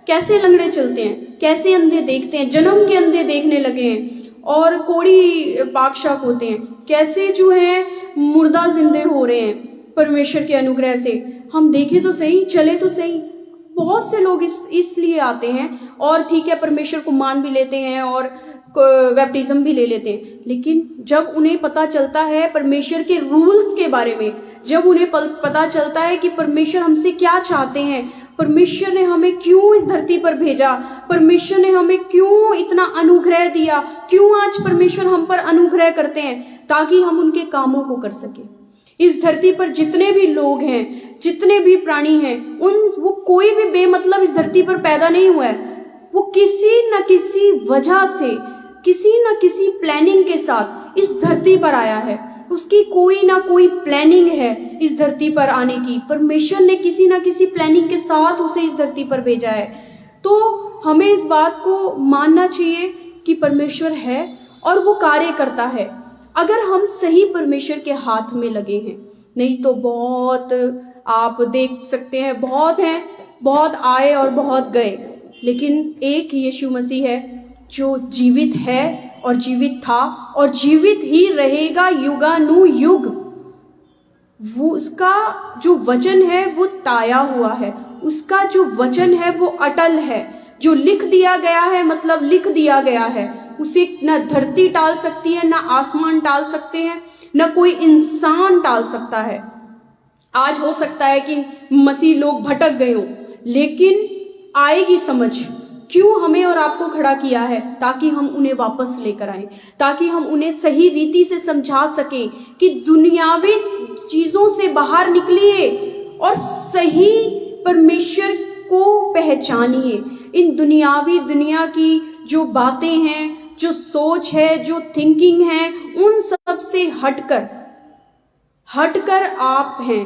कैसे लंगड़े चलते हैं, कैसे अंधे देखते हैं, जन्म के अंधे देखने लगे हैं और कोड़ी पाकशाक होते हैं, कैसे जो है मुर्दा जिंदे हो रहे हैं परमेश्वर के अनुग्रह से। हम देखे तो सही, चले तो सही। बहुत से लोग इसलिए आते हैं और ठीक है परमेश्वर को मान भी लेते हैं और बैप्टिज्म भी ले लेते हैं, लेकिन जब उन्हें पता चलता है परमेश्वर के रूल्स के बारे में, जब उन्हें पता चलता है कि परमेश्वर हमसे क्या चाहते हैं, परमेश्वर ने हमें क्यों इस धरती पर भेजा, परमेश्वर ने हमें क्यों इतना अनुग्रह दिया, क्यों आज परमेश्वर हम पर अनुग्रह करते हैं, ताकि हम उनके कामों को कर सके। इस धरती पर जितने भी लोग हैं, जितने भी प्राणी हैं, वो कोई भी बेमतलब इस धरती पर पैदा नहीं हुआ है। वो किसी न किसी वजह से, किसी न किसी प्लानिंग के साथ इस धरती पर आया है। उसकी कोई ना कोई प्लानिंग है इस धरती पर आने की। परमेश्वर ने किसी ना किसी प्लानिंग के साथ उसे इस धरती पर भेजा है। तो हमें इस बात को मानना चाहिए कि परमेश्वर है और वो कार्य करता है, अगर हम सही परमेश्वर के हाथ में लगे हैं। नहीं तो बहुत आप देख सकते हैं, बहुत हैं, बहुत आए और बहुत गए, लेकिन एक यीशु मसीह है जो जीवित है और जीवित था और जीवित ही रहेगा युगानुयुग। वो उसका जो वचन है वो ताया हुआ है, उसका जो वचन है वो अटल है। जो लिख दिया गया है मतलब लिख दिया गया है, उसे न धरती टाल सकती है, न आसमान टाल सकते हैं, न कोई इंसान टाल सकता है। आज हो सकता है कि मसीह लोग भटक गए हों, लेकिन आएगी समझ क्यों हमें और आपको खड़ा किया है, ताकि हम उन्हें वापस लेकर आएं, ताकि हम उन्हें सही रीति से समझा सकें कि दुनियावी चीजों से बाहर निकलिए और सही परमेश्वर को पहचानिए। इन दुनिया की जो बातें हैं, जो सोच है, जो थिंकिंग है, उन सब से हटकर आप हैं,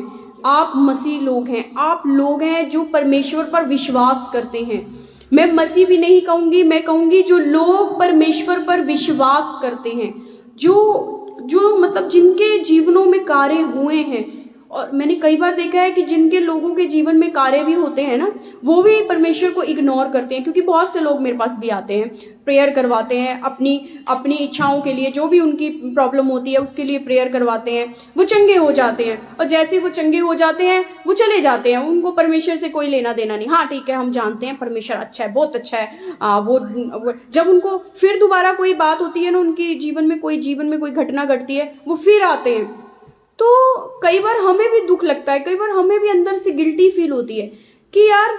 आप मसीह लोग हैं, आप लोग हैं जो परमेश्वर पर विश्वास करते हैं। मैं मसीह भी नहीं कहूंगी, मैं कहूंगी जो लोग परमेश्वर पर विश्वास करते हैं, जो मतलब जिनके जीवनों में कार्य हुए हैं। और मैंने कई बार देखा है कि जिनके लोगों के जीवन में कार्य भी होते हैं ना, वो भी परमेश्वर को इग्नोर करते हैं। क्योंकि बहुत से लोग मेरे पास भी आते हैं, प्रेयर करवाते हैं अपनी इच्छाओं के लिए, जो भी उनकी प्रॉब्लम होती है उसके लिए प्रेयर करवाते हैं, वो चंगे हो जाते हैं और जैसे वो चंगे हो जाते हैं वो चले जाते हैं, उनको परमेश्वर से कोई लेना देना नहीं। हाँ ठीक है, हम जानते हैं परमेश्वर अच्छा है, बहुत अच्छा है। वो जब उनको फिर दोबारा कोई बात होती है ना, उनके जीवन में कोई घटना घटती है, वो फिर आते हैं। तो कई बार हमें भी दुख लगता है, कई बार हमें भी अंदर से गिल्टी फील होती है कि यार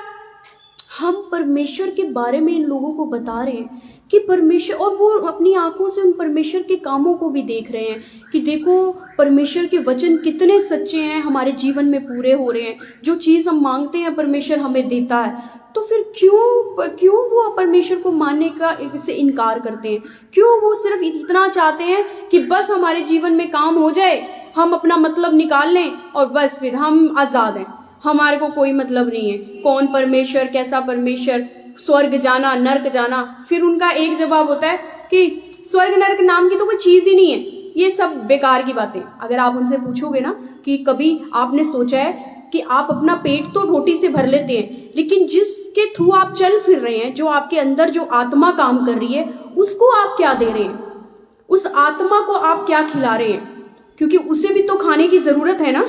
हम परमेश्वर के बारे में इन लोगों को बता रहे हैं कि परमेश्वर, और वो अपनी आंखों से उन परमेश्वर के कामों को भी देख रहे हैं कि देखो परमेश्वर के वचन कितने सच्चे हैं, हमारे जीवन में पूरे हो रहे हैं, जो चीज़ हम मांगते हैं परमेश्वर हमें देता है। तो फिर क्यों वो परमेश्वर को मानने का से इनकार करते हैं? क्यों वो सिर्फ इतना चाहते हैं कि बस हमारे जीवन में काम हो जाए, हम अपना मतलब निकाल लें और बस फिर हम आज़ाद हैं, हमारे को कोई मतलब नहीं है कौन परमेश्वर, कैसा परमेश्वर, स्वर्ग जाना, नर्क जाना। फिर उनका एक जवाब होता है कि स्वर्ग नर्क नाम की तो कोई चीज़ ही नहीं है, ये सब बेकार की बातें। अगर आप उनसे पूछोगे ना कि कभी आपने सोचा है कि आप अपना पेट तो रोटी से भर लेते हैं, लेकिन जिसके थ्रू आप चल फिर रहे हैं, जो आपके अंदर जो आत्मा काम कर रही है, उसको आप क्या दे रहे हैं, उस आत्मा को आप क्या खिला रहे हैं? क्योंकि उसे भी तो खाने की जरूरत है ना।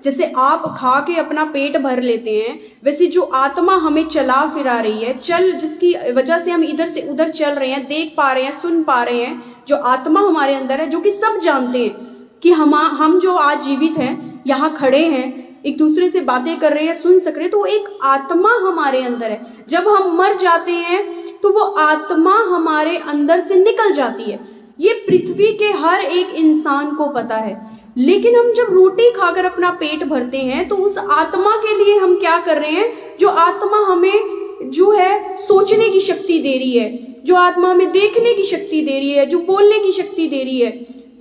जैसे आप खा के अपना पेट भर लेते हैं, वैसे जो आत्मा हमें चला फिरा रही है, जिसकी वजह से हम इधर से उधर चल रहे हैं, देख पा रहे हैं, सुन पा रहे हैं, जो आत्मा हमारे अंदर है, जो कि सब जानते हैं कि हम जो आज जीवित हैं, यहाँ खड़े हैं, एक दूसरे से बातें कर रहे हैं, सुन सक रहे हैं, तो वो एक आत्मा हमारे अंदर है। जब हम मर जाते हैं तो वो आत्मा हमारे अंदर से निकल जाती है। ये पृथ्वी के हर एक इंसान को पता है। लेकिन हम जब रोटी खाकर अपना पेट भरते हैं तो उस आत्मा के लिए हम क्या कर रहे हैं? जो आत्मा हमें जो है सोचने की शक्ति दे रही है, जो आत्मा हमें देखने की शक्ति दे रही है, जो बोलने की शक्ति दे रही है,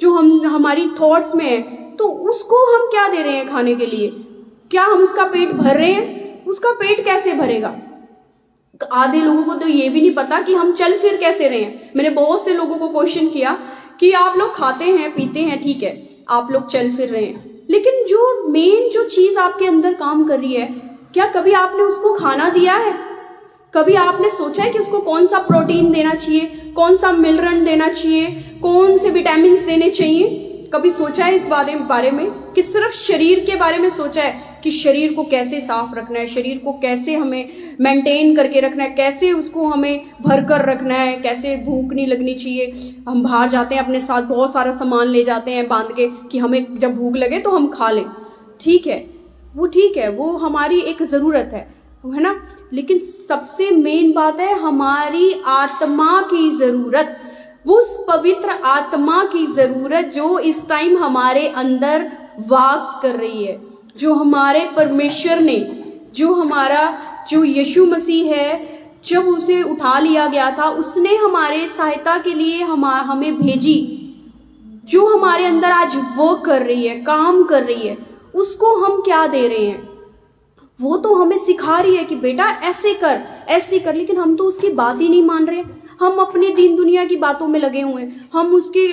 जो हमारी थॉट्स में है, तो उसको हम क्या दे रहे हैं खाने के लिए? क्या हम उसका पेट भर रहे हैं? उसका पेट कैसे भरेगा? आधे लोगों को तो ये भी नहीं पता कि हम चल फिर कैसे रहे हैं। मैंने बहुत से लोगों को क्वेश्चन किया कि आप लोग खाते हैं पीते हैं, ठीक है, आप लोग चल फिर रहे हैं, लेकिन जो मेन जो चीज आपके अंदर काम कर रही है, क्या कभी आपने उसको खाना दिया है? कभी आपने सोचा है कि उसको कौन सा प्रोटीन देना चाहिए, कौन सा मिनरल देना चाहिए, कौन से विटामिन देने चाहिए? कभी सोचा है इस बारे में कि सिर्फ शरीर के बारे में सोचा है कि शरीर को कैसे साफ रखना है, शरीर को कैसे हमें मेंटेन करके रखना है, कैसे उसको हमें भर कर रखना है, कैसे भूख नहीं लगनी चाहिए। हम बाहर जाते हैं, अपने साथ बहुत सारा सामान ले जाते हैं बांध के कि हमें जब भूख लगे तो हम खा लें। ठीक है, वो हमारी एक ज़रूरत है ना, लेकिन सबसे मेन बात है हमारी आत्मा की ज़रूरत, उस पवित्र आत्मा की ज़रूरत जो इस टाइम हमारे अंदर वास कर रही है, जो हमारे परमेश्वर ने, जो यीशु मसीह है, जब उसे उठा लिया गया था, उसने हमारे सहायता के लिए हमें भेजी, जो हमारे अंदर आज वर्क कर रही है, काम कर रही है, उसको हम क्या दे रहे हैं? वो तो हमें सिखा रही है कि बेटा ऐसे कर, लेकिन हम तो उसकी बात ही नहीं मान रहे। हम अपने दीन दुनिया की बातों में लगे हुए हैं, हम उसके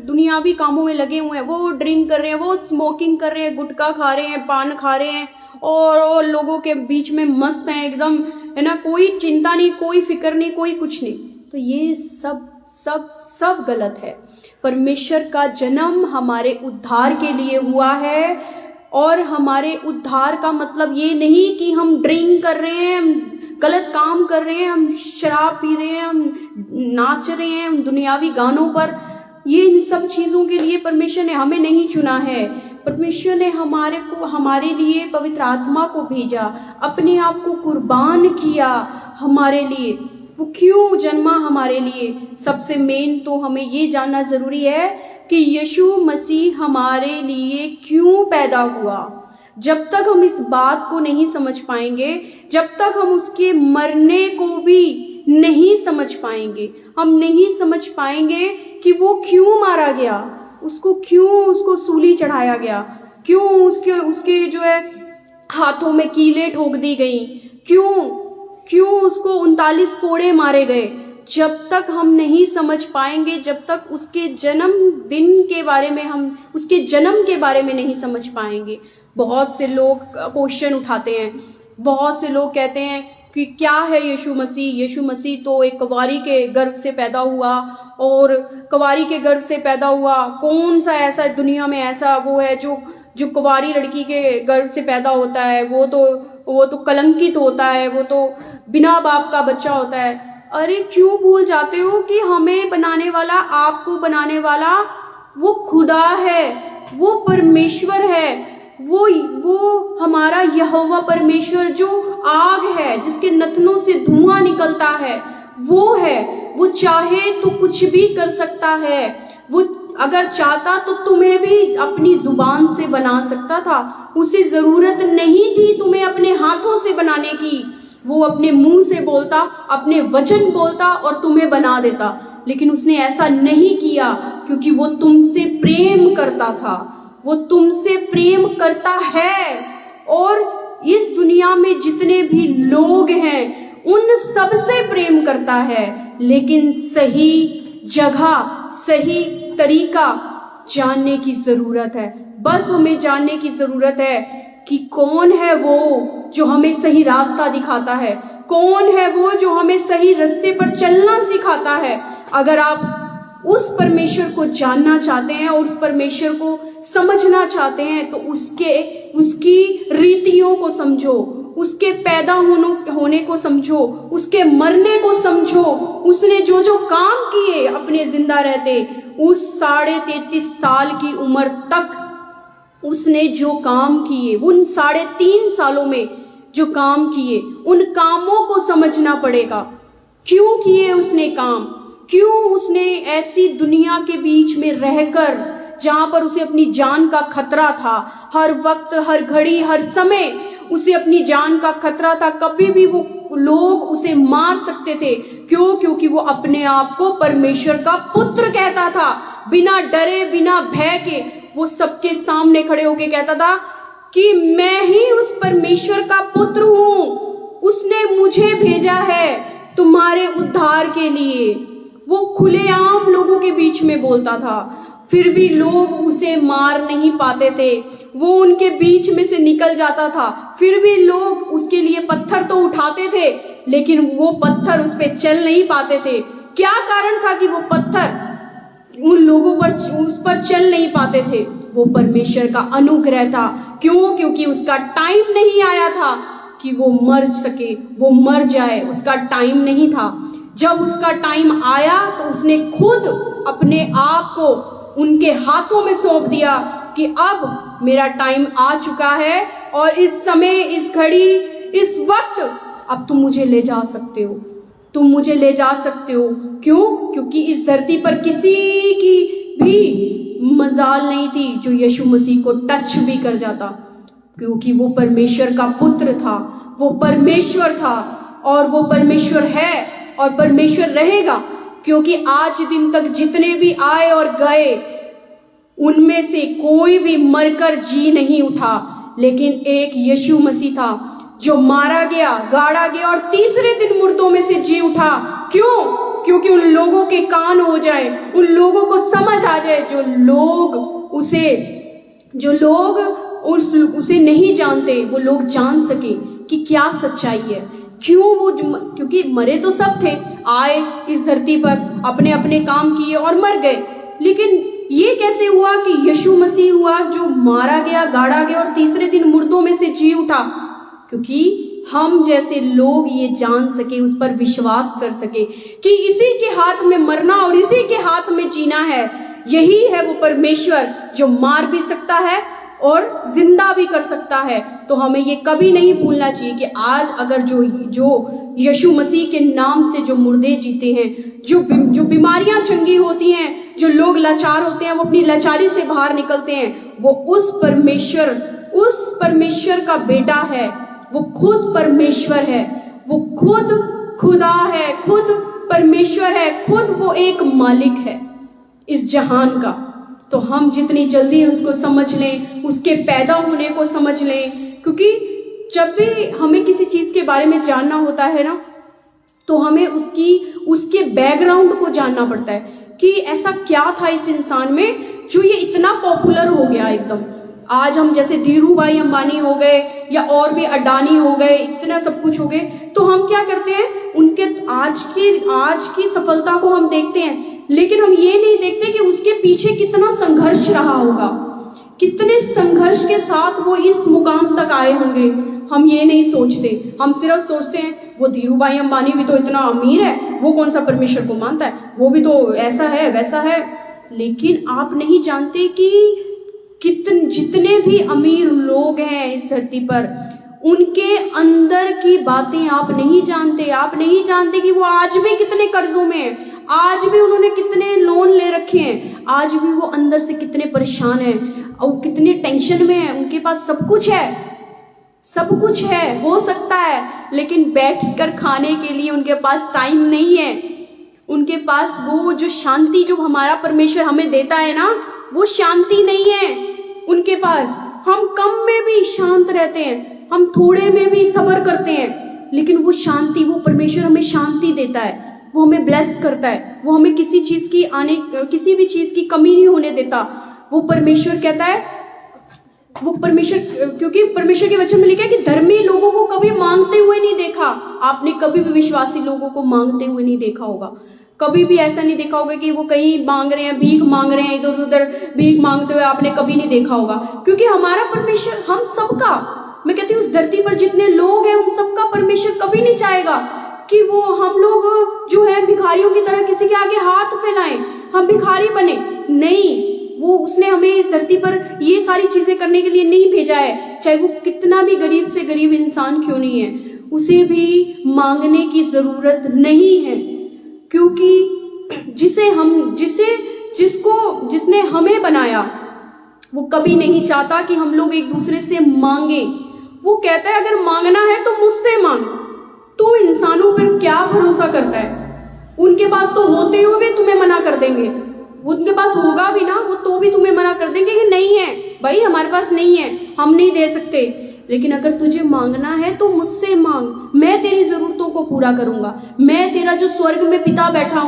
दुनियावी कामों में लगे हुए हैं। वो ड्रिंक कर रहे हैं, वो स्मोकिंग कर रहे हैं, गुटखा खा रहे हैं, पान खा रहे हैं, और लोगों के बीच में मस्त हैं एकदम, है ना, कोई चिंता नहीं, कोई फिक्र नहीं, कोई कुछ नहीं। तो ये सब गलत है। परमेश्वर का जन्म हमारे उद्धार के लिए हुआ है, और हमारे उद्धार का मतलब ये नहीं कि हम ड्रिंक कर रहे हैं, हम गलत काम कर रहे हैं, हम शराब पी रहे हैं, हम नाच रहे हैं, हम दुनियावी गानों पर। ये इन सब चीज़ों के लिए परमेश्वर ने हमें नहीं चुना है। परमेश्वर ने हमारे लिए पवित्र आत्मा को भेजा, अपने आप को कुर्बान किया हमारे लिए। वो क्यों जन्मा हमारे लिए? सबसे मेन तो हमें ये जानना ज़रूरी है कि यीशु मसीह हमारे लिए क्यों पैदा हुआ। जब तक हम इस बात को नहीं समझ पाएंगे, जब तक हम उसके मरने को भी नहीं समझ पाएंगे, हम नहीं समझ पाएंगे कि वो क्यों मारा गया, उसको सूली चढ़ाया गया, क्यों उसके जो है हाथों में कीलें ठोक दी गई, क्यों उसको 39 कोड़े मारे गए। जब तक हम नहीं समझ पाएंगे, जब तक उसके जन्मदिन के बारे में उसके जन्म के बारे में नहीं समझ पाएंगे। बहुत से लोग क्वेश्चन उठाते हैं, बहुत से लोग कहते हैं कि क्या है यीशु मसीह तो एक कुंवारी के गर्भ से पैदा हुआ, और कुंवारी के गर्भ से पैदा हुआ, कौन सा ऐसा दुनिया में ऐसा वो है जो कुंवारी लड़की के गर्भ से पैदा होता है, वो तो कलंकित होता है, वो तो बिना बाप का बच्चा होता है। अरे क्यों भूल जाते हो कि हमें बनाने वाला, आपको बनाने वाला वो खुदा है, वो परमेश्वर है, वो हमारा यहोवा परमेश्वर जो आग है, जिसके नथनों से धुआं निकलता है, वो है। वो चाहे तो कुछ भी कर सकता है। वो अगर चाहता तो तुम्हें भी अपनी जुबान से बना सकता था। उसे जरूरत नहीं थी तुम्हें अपने हाथों से बनाने की। वो अपने मुंह से बोलता, अपने वचन बोलता और तुम्हें बना देता। लेकिन उसने ऐसा नहीं किया, क्योंकि वो तुमसे प्रेम करता था, वो तुमसे प्रेम करता है। और इस दुनिया में जितने भी लोग हैं उन सब से प्रेम करता है, लेकिन सही जगह, सही तरीका जानने की जरूरत है। बस हमें जानने की जरूरत है कि कौन है वो जो हमें सही रास्ता दिखाता है, कौन है वो जो हमें सही रास्ते पर चलना सिखाता है। अगर आप उस परमेश्वर को जानना चाहते हैं और उस परमेश्वर को समझना चाहते हैं, तो उसकी रीतियों को समझो, उसके पैदा होने को समझो, उसके मरने को समझो। उसने जो जो काम किए अपने जिंदा रहते, उस 33.5 साल की उम्र तक उसने जो काम किए, उन 3.5 सालों में जो काम किए, उन कामों को समझना पड़ेगा। क्यों किए उसने काम? क्यों उसने ऐसी दुनिया के बीच में रहकर, जहां पर उसे अपनी जान का खतरा था, हर वक्त, हर घड़ी, हर समय उसे अपनी जान का खतरा था, कभी भी वो लोग उसे मार सकते थे। क्यों? क्योंकि वो अपने आप को परमेश्वर का पुत्र कहता था। बिना डरे, बिना भय के वो सबके सामने खड़े होके कहता था कि मैं ही उस परमेश्वर का पुत्र हूं, उसने मुझे भेजा है तुम्हारे उद्धार के लिए। वो खुलेआम लोगों के बीच में बोलता था, फिर भी लोग उसे मार नहीं पाते थे। वो उनके बीच में से निकल जाता था, फिर भी लोग उसके लिए पत्थर तो उठाते थे, लेकिन वो पत्थर उस पर चल नहीं पाते थे। क्या कारण था कि वो पत्थर उन लोगों पर उस पर चल नहीं पाते थे? वो परमेश्वर का अनुग्रह था। क्यों? क्योंकि उसका टाइम नहीं आया था कि वो मर सके, वो मर जाए। उसका टाइम नहीं था। जब उसका टाइम आया तो उसने खुद अपने आप को उनके हाथों में सौंप दिया कि अब मेरा टाइम आ चुका है और इस समय, इस घड़ी, इस वक्त अब तुम मुझे ले जा सकते हो, तुम मुझे ले जा सकते हो। क्यों? क्योंकि इस धरती पर किसी की भी मजाल नहीं थी जो यीशु मसीह को टच भी कर जाता, क्योंकि वो परमेश्वर का पुत्र था, वो परमेश्वर था और वो परमेश्वर है और परमेश्वर रहेगा। क्योंकि आज दिन तक जितने भी आए और गए, उनमें से कोई भी मरकर जी नहीं उठा, लेकिन एक यीशु मसीह था जो मारा गया, गाड़ा गया और तीसरे दिन मुर्दों में से जी उठा। क्यों? क्योंकि उन लोगों के कान हो जाए, उन लोगों को समझ आ जाए, जो लोग उसे नहीं जानते, वो लोग जान सके कि क्या सच्चाई है। क्योंकि मरे तो सब थे, आए इस धरती पर, अपने अपने काम किए और मर गए, लेकिन ये कैसे हुआ कि यीशु मसीह हुआ जो मारा गया, गाड़ा गया और तीसरे दिन मुर्दों में से जी उठा? क्योंकि हम जैसे लोग ये जान सके, उस पर विश्वास कर सके कि इसी के हाथ में मरना और इसी के हाथ में जीना है। यही है वो परमेश्वर जो मार भी सकता है और जिंदा भी कर सकता है। तो हमें ये कभी नहीं भूलना चाहिए कि आज अगर जो यीशु मसीह के नाम से जो मुर्दे जीते हैं, जो बीमारियां चंगी होती हैं, जो लोग लाचार होते हैं वो अपनी लाचारी से बाहर निकलते हैं, वो उस परमेश्वर का बेटा है। वो खुद परमेश्वर है, वो खुद खुदा है, खुद परमेश्वर है, खुद वो एक मालिक है इस जहान का। तो हम जितनी जल्दी उसको समझ लें, उसके पैदा होने को समझ लें, क्योंकि जब भी हमें किसी चीज के बारे में जानना होता है ना, तो हमें उसके बैकग्राउंड को जानना पड़ता है कि ऐसा क्या था इस इंसान में जो ये इतना पॉपुलर हो गया एकदम। आज हम जैसे धीरू भाई अंबानी हो गए या और भी अडानी हो गए, इतना सब कुछ हो गए, तो हम क्या करते हैं, उनके आज की सफलता को हम देखते हैं, लेकिन हम ये नहीं देखते कि उसके पीछे कितना संघर्ष रहा होगा, कितने संघर्ष के साथ वो इस मुकाम तक आए होंगे। हम ये नहीं सोचते, हम सिर्फ सोचते हैं वो धीरू भाई अंबानी भी तो इतना अमीर है, वो कौन सा परमेश्वर को मानता है, वो भी तो ऐसा है वैसा है। लेकिन आप नहीं जानते कि जितने भी अमीर लोग हैं इस धरती पर, उनके अंदर की बातें आप नहीं जानते। आप नहीं जानते कि वो आज भी कितने कर्जों में हैं, आज भी उन्होंने कितने लोन ले रखे हैं, आज भी वो अंदर से कितने परेशान हैं और कितने टेंशन में हैं। उनके पास सब कुछ है, सब कुछ है, हो सकता है, लेकिन बैठकर खाने के लिए उनके पास टाइम नहीं है। उनके पास वो जो शांति जो हमारा परमेश्वर हमें देता है ना, वो शांति नहीं है उनके पास। हम कम में भी शांत रहते हैं, हम थोड़े में भी सब्र करते हैं, लेकिन वो शांति, वो परमेश्वर हमें शांति देता है, वो हमें ब्लेस करता है, वो हमें किसी भी चीज की कमी नहीं होने देता। वो परमेश्वर कहता है, वो परमेश्वर, क्योंकि परमेश्वर के वचन में लिखा है कि धर्मी लोगों को कभी मांगते हुए नहीं देखा। आपने कभी भी विश्वासी लोगों को मांगते हुए नहीं देखा होगा, कभी भी ऐसा नहीं देखा होगा कि वो कहीं मांग रहे हैं, भीख मांग रहे हैं, इधर उधर भीख मांगते हुए आपने कभी नहीं देखा होगा। क्योंकि हमारा परमेश्वर हम सबका मैं कहती हूँ उस धरती पर जितने लोग हैं उन सबका परमेश्वर कभी नहीं चाहेगा कि वो हम लोग जो है भिखारियों की तरह किसी के आगे हाथ फैलाएं, हम भिखारी बने। नहीं, वो उसने हमें इस धरती पर ये सारी चीजें करने के लिए नहीं भेजा है। चाहे वो कितना भी गरीब से गरीब इंसान क्यों नहीं है, उसे भी मांगने की जरूरत नहीं है, क्योंकि जिसने हमें बनाया वो कभी नहीं चाहता कि हम लोग एक दूसरे से मांगे। वो कहता है अगर मांगना है तो मुझसे मांग। तो इंसानों पर क्या भरोसा करता है? उनके पास तो होते हुए तुम्हें मना कर देंगे, उनके पास होगा भी ना वो तो भी तुम्हें मना कर देंगे कि नहीं है भाई, हमारे पास नहीं है, हम नहीं दे सकते। लेकिन अगर तुझे मांगना है तो मुझसे मांग, मैं तेरी जरूरतों को पूरा करूंगा। मैं तेरा जो स्वर्ग में पिता बैठा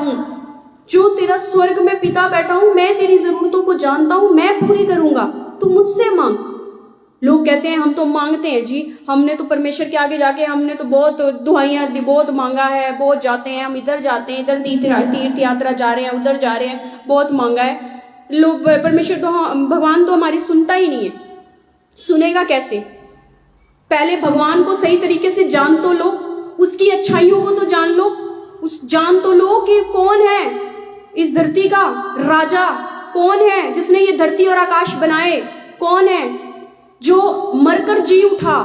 हूं, मैं तेरी जरूरतों को जानता हूं, मैं पूरी करूंगा, तू मुझसे मांग। लोग कहते हैं हम तो मांगते हैं जी, हमने तो परमेश्वर के आगे जाके हमने तो बहुत दुआइयां दी, बहुत मांगा है, बहुत जाते हैं, हम इधर जाते हैं, इधर तीर्थ यात्रा जा रहे हैं, उधर जा रहे हैं, बहुत मांगा है। लोग परमेश्वर तो भगवान तो हमारी सुनता ही नहीं है। सुनेगा कैसे? पहले भगवान को सही तरीके से जान तो लो, उसकी अच्छाइयों को तो जान लो कि कौन है इस धरती का राजा, कौन है जिसने ये धरती और आकाश बनाए, कौन है जो मरकर जी उठा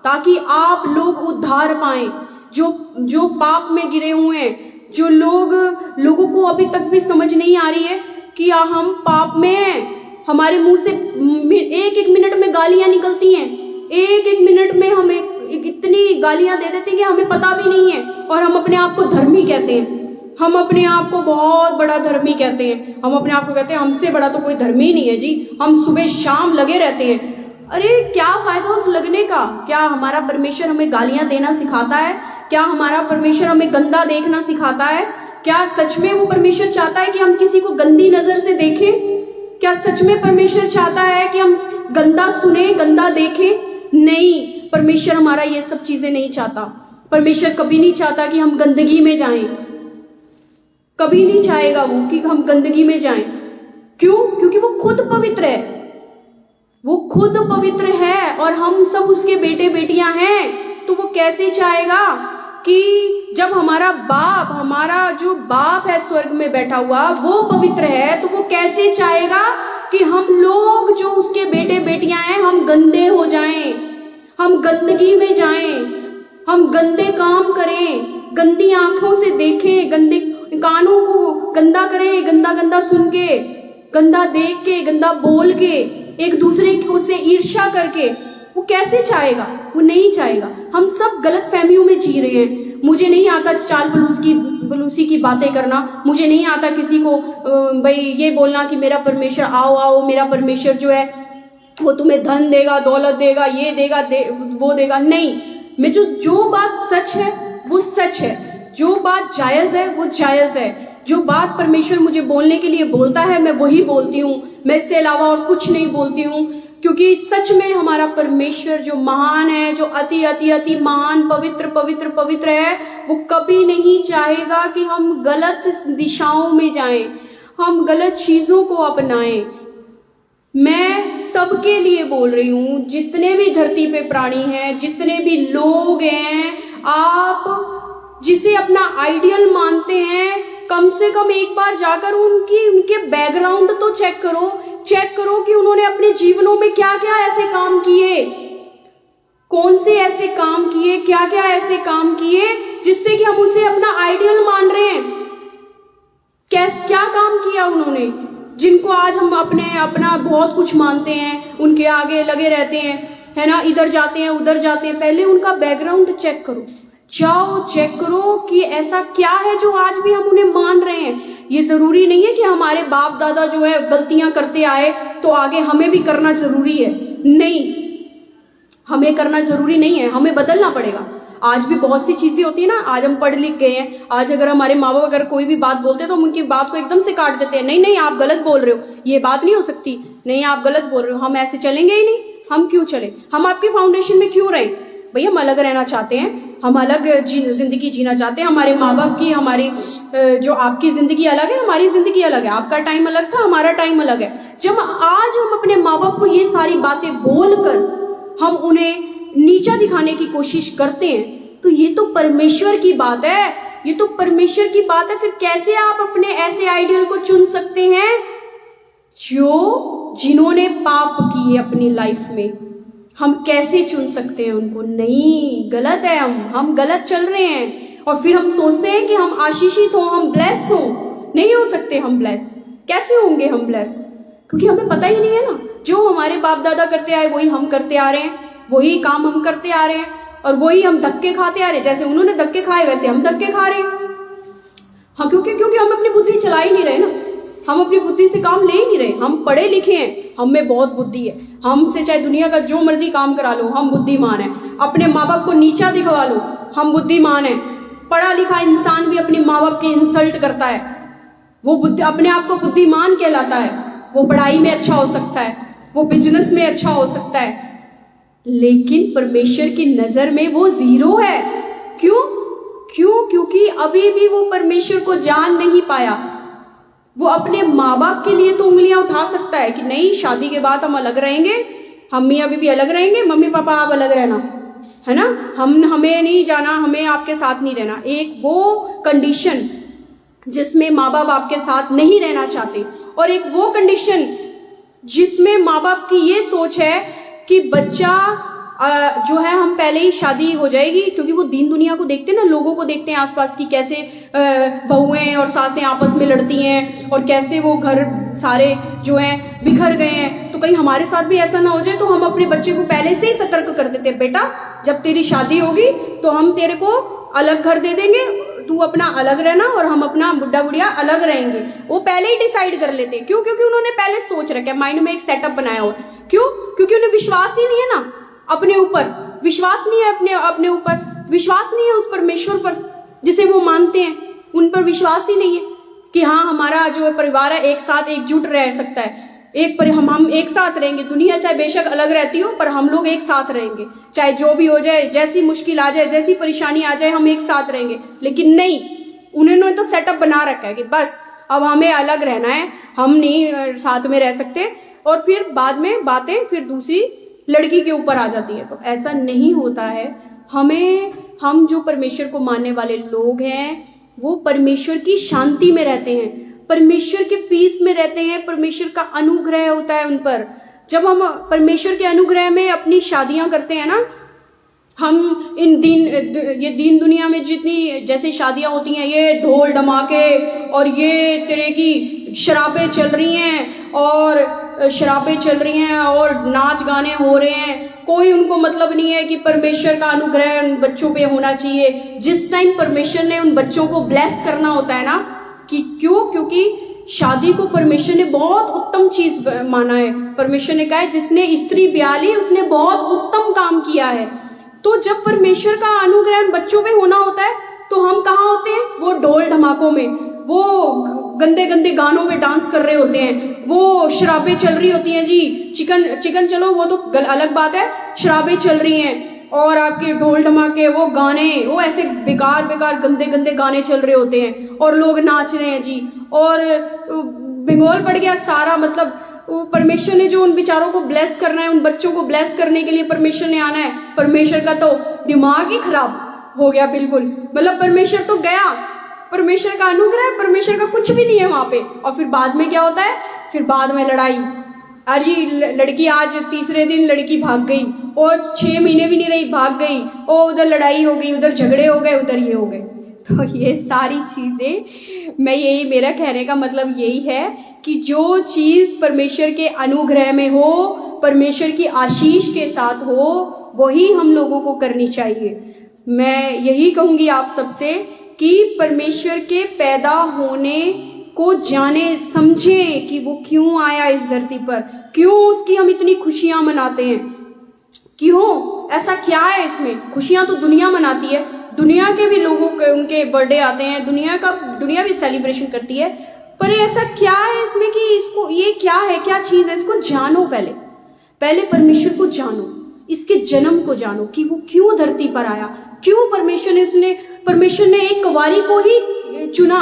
ताकि आप लोग उद्धार पाएं, जो पाप में गिरे हुए हैं, जो लोगों को अभी तक भी समझ नहीं आ रही है कि हम पाप में हैं। हमारे मुंह से एक एक मिनट में गालियां निकलती हैं, एक एक मिनट में हमें इतनी गालियां दे देते हैं कि हमें पता भी नहीं है, और हम अपने आप को धर्मी कहते हैं, हम अपने आप को बहुत बड़ा धर्मी कहते हैं, हम अपने आप को कहते हैं हमसे बड़ा तो कोई धर्मी नहीं है जी, हम सुबह शाम लगे रहते हैं। अरे क्या फायदा उस लगने का? क्या हमारा परमेश्वर हमें गालियां देना सिखाता है? क्या हमारा परमेश्वर हमें गंदा देखना सिखाता है? क्या सच में वो परमेश्वर चाहता है कि हम किसी को गंदी नजर से देखें? क्या सच में परमेश्वर चाहता है कि हम गंदा सुने, गंदा देखें? नहीं, परमेश्वर हमारा ये सब चीजें नहीं चाहता। परमेश्वर कभी नहीं चाहता कि हम गंदगी में जाएं, कभी नहीं चाहेगा वो कि हम गंदगी में जाएं। क्यों? क्योंकि वो खुद पवित्र है, वो खुद पवित्र है और हम सब उसके बेटे बेटियां हैं। तो वो कैसे चाहेगा कि जब हमारा जो बाप है स्वर्ग में बैठा हुआ वो पवित्र है, तो वो कैसे चाहेगा कि हम लोग जो उसके बेटे बेटियां हैं हम गंदे हो जाएं, हम गंदगी में जाएं, हम गंदे काम करें, गंदी आंखों से देखें, गंदे कानों को गंदा करें, गंदा सुन के, गंदा देख के, गंदा बोल के, एक दूसरे को से ईर्ष्या करके। वो कैसे चाहेगा? वो नहीं चाहेगा। हम सब गलत फहमियों में जी रहे हैं। मुझे नहीं आता चाल बलूसी की बातें करना, मुझे नहीं आता किसी को भाई ये बोलना कि मेरा परमेश्वर आओ मेरा परमेश्वर जो है वो तुम्हें धन देगा, दौलत देगा, ये देगा, वो देगा। नहीं, मैं जो बात सच है वो सच है, जो बात जायज है वो जायज है, जो बात परमेश्वर मुझे बोलने के लिए बोलता है मैं वही बोलती हूँ, मैं इससे अलावा और कुछ नहीं बोलती हूँ। क्योंकि सच में हमारा परमेश्वर जो महान है, जो अति अति अति महान पवित्र है, वो कभी नहीं चाहेगा कि हम गलत दिशाओं में जाएं, हम गलत चीजों को अपनाएं। मैं सबके लिए बोल रही हूँ, जितने भी धरती पे प्राणी हैं, जितने भी लोग हैं, आप जिसे अपना आइडियल मानते हैं, कम से कम एक बार जाकर उनके बैकग्राउंड तो चेक करो कि उन्होंने अपने जीवनों में क्या क्या ऐसे काम किए, कौन से ऐसे काम किए, क्या क्या ऐसे काम किए जिससे कि हम उसे अपना आइडियल मान रहे हैं। क्या काम किया उन्होंने, जिनको आज हम अपना बहुत कुछ मानते हैं, उनके आगे लगे रहते हैं, है ना, इधर जाते हैं उधर जाते हैं। पहले उनका बैकग्राउंड चेक करो, जाओ चेक करो कि ऐसा क्या है जो आज भी हम उन्हें मान रहे हैं। ये जरूरी नहीं है कि हमारे बाप दादा जो है गलतियां करते आए तो आगे हमें भी करना जरूरी है। नहीं, हमें करना जरूरी नहीं है, हमें बदलना पड़ेगा। आज भी बहुत सी चीजें होती है ना, आज हम पढ़ लिख गए हैं, आज अगर हमारे माँ बाप अगर कोई भी बात बोलते हैं तो हम उनकी बात को एकदम से काट देते हैं। नहीं आप गलत बोल रहे हो, ये बात नहीं हो सकती, नहीं आप गलत बोल रहे हो, हम ऐसे चलेंगे ही नहीं। हम क्यों चले? हम आपके फाउंडेशन में क्यों रहे? भैया हम अलग रहना चाहते हैं, हम अलग जिंदगी जीना चाहते हैं। हमारे माँ बाप की, हमारी जो आपकी जिंदगी अलग है, हमारी जिंदगी अलग है, आपका टाइम अलग था, हमारा टाइम अलग है। जब आज हम अपने माँ बाप को ये सारी बातें बोलकर हम उन्हें नीचा दिखाने की कोशिश करते हैं, तो ये तो परमेश्वर की बात है, ये तो परमेश्वर की बात है। फिर कैसे आप अपने ऐसे आइडियल को चुन सकते हैं जिन्होंने पाप किए अपनी लाइफ में? हम कैसे चुन सकते हैं उनको? नहीं, गलत है, हम गलत चल रहे हैं। और फिर हम सोचते हैं कि हम आशीषित हो, हम ब्लेस हो। नहीं हो सकते हम ब्लेस। कैसे होंगे हम ब्लेस? क्योंकि हमें पता ही नहीं है ना। जो हमारे बाप दादा करते आए वही हम करते आ रहे हैं, वही काम हम करते आ रहे हैं, और वही हम धक्के खाते आ रहे हैं। जैसे उन्होंने धक्के खाए वैसे हम धक्के खा रहे हैं। हाँ, क्योंकि हम अपनी बुद्धि चला ही नहीं रहे ना, हम अपनी बुद्धि से काम ले ही नहीं रहे। हम पढ़े लिखे हैं, हम में बहुत बुद्धि है, हमसे चाहे दुनिया का जो मर्जी काम करा लो, हम बुद्धिमान है। अपने माँ बाप को नीचा दिखवा लो, हम बुद्धिमान है। पढ़ा लिखा इंसान भी अपने माँ बाप की इंसल्ट करता है, वो अपने आप को बुद्धिमान कहलाता है। वो पढ़ाई में अच्छा हो सकता है, वो बिजनेस में अच्छा हो सकता है, लेकिन परमेश्वर की नजर में वो जीरो है। क्यों? क्योंकि अभी भी वो परमेश्वर को जान नहीं पाया। वो अपने माँ बाप के लिए तो उंगलियां उठा सकता है कि नहीं, शादी के बाद हम अलग रहेंगे, हम मियाँ बीवी अलग रहेंगे, मम्मी पापा आप अलग रहना, है ना, हमें नहीं जाना, हमें आपके साथ नहीं रहना। एक वो कंडीशन जिसमें माँ बाप आपके साथ नहीं रहना चाहते, और एक वो कंडीशन जिसमें माँ बाप की ये सोच है कि बच्चा जो है हम पहले ही शादी हो जाएगी, क्योंकि वो दीन दुनिया को देखते हैं ना, लोगों को देखते हैं आसपास की, कैसे बहुएं और सासें आपस में लड़ती हैं, और कैसे वो घर सारे जो हैं बिखर गए हैं। तो कहीं हमारे साथ भी ऐसा ना हो जाए, तो हम अपने बच्चे को पहले से ही सतर्क कर देते, बेटा जब तेरी शादी होगी तो हम तेरे को अलग घर दे देंगे, तू अपना अलग रहना और हम अपना बुढ़ा बुढ़िया अलग रहेंगे। वो पहले ही डिसाइड कर लेते हैं। क्यों? क्योंकि उन्होंने पहले सोच रखा है, माइंड में एक सेटअप बनाया हो। क्यों? क्योंकि उन्हें विश्वास ही नहीं है ना अपने ऊपर, विश्वास नहीं है अपने ऊपर, विश्वास नहीं है उस परमेश्वर पर जिसे वो मानते हैं। उन पर विश्वास ही नहीं है कि हाँ, हमारा जो परिवार है एक साथ एकजुट रह सकता है, हम एक साथ रहेंगे। दुनिया चाहे बेशक अलग रहती हो, पर हम लोग एक साथ रहेंगे, चाहे जो भी हो जाए, जैसी मुश्किल आ जाए, जैसी परेशानी आ जाए, हम एक साथ रहेंगे। लेकिन नहीं, उन्होंने तो सेटअप बना रखा है कि बस अब हमें अलग रहना है, हम नहीं साथ में रह सकते। और फिर बाद में बातें फिर दूसरी लड़की के ऊपर आ जाती है। तो ऐसा नहीं होता है। हम जो परमेश्वर को मानने वाले लोग हैं, वो परमेश्वर की शांति में रहते हैं, परमेश्वर के पीस में रहते हैं, परमेश्वर का अनुग्रह होता है उन पर। जब हम परमेश्वर के अनुग्रह में अपनी शादियां करते हैं ना, हम ये दीन दुनिया में जितनी जैसे शादियां होती हैं, ये ढोल धमाके और ये तरह की शराबें चल रही हैं और नाच गाने हो रहे हैं, कोई उनको मतलब नहीं है कि परमेश्वर का अनुग्रह उन बच्चों पे होना चाहिए। जिस टाइम परमेश्वर ने उन बच्चों को ब्लेस करना होता है ना, कि क्योंकि शादी को परमेश्वर ने बहुत उत्तम चीज माना है। परमेश्वर ने कहा है जिसने स्त्री ब्याह ली उसने बहुत उत्तम काम किया है। तो जब परमेश्वर का अनुग्रह बच्चों पे होना होता है, तो हम कहाँ होते हैं? वो ढोल धमाकों में, वो गंदे गंदे गानों में डांस कर रहे होते हैं, वो शराबें चल रही होती हैं जी, चिकन चलो वो तो अलग बात है, शराबें चल रही हैं, और आपके ढोल धमाके, वो गाने, वो ऐसे बेकार गंदे गंदे गाने चल रहे होते हैं, और लोग नाच रहे हैं जी, और भिगोल पड़ गया सारा। मतलब वो परमेश्वर ने जो उन बेचारों को ब्लेस करना है, उन बच्चों को ब्लेस करने के लिए परमेश्वर ने आना है। परमेश्वर का तो दिमाग ही खराब हो गया बिल्कुल। मतलब परमेश्वर तो गया, परमेश्वर का अनुग्रह, परमेश्वर का कुछ भी नहीं है वहां पे। और फिर बाद में क्या होता है? फिर बाद में लड़ाई। अरे लड़की आज तीसरे दिन लड़की भाग गई, और 6 महीने भी नहीं रही, भाग गई, और उधर लड़ाई हो गई, उधर झगड़े हो गए, उधर ये हो गए। तो ये सारी चीजें मेरा कहने का मतलब यही है कि जो चीज परमेश्वर के अनुग्रह में हो, परमेश्वर की आशीष के साथ हो, वही हम लोगों को करनी चाहिए। मैं यही कहूंगी आप सबसे कि परमेश्वर के पैदा होने को जाने समझे कि वो क्यों आया इस धरती पर, क्यों उसकी हम इतनी खुशियां मनाते हैं, क्यों, ऐसा क्या है इसमें? खुशियां तो दुनिया मनाती है, दुनिया के भी लोगों के उनके बर्थडे आते हैं, दुनिया भी सेलिब्रेशन करती है, पर ऐसा क्या है इसमें कि इसको, ये क्या है, क्या चीज है? इसको जानो, पहले परमेश्वर को जानो, इसके जन्म को जानो कि वो क्यों धरती पर आया, क्यों परमेश्वर ने एक कुंवारी को ही चुना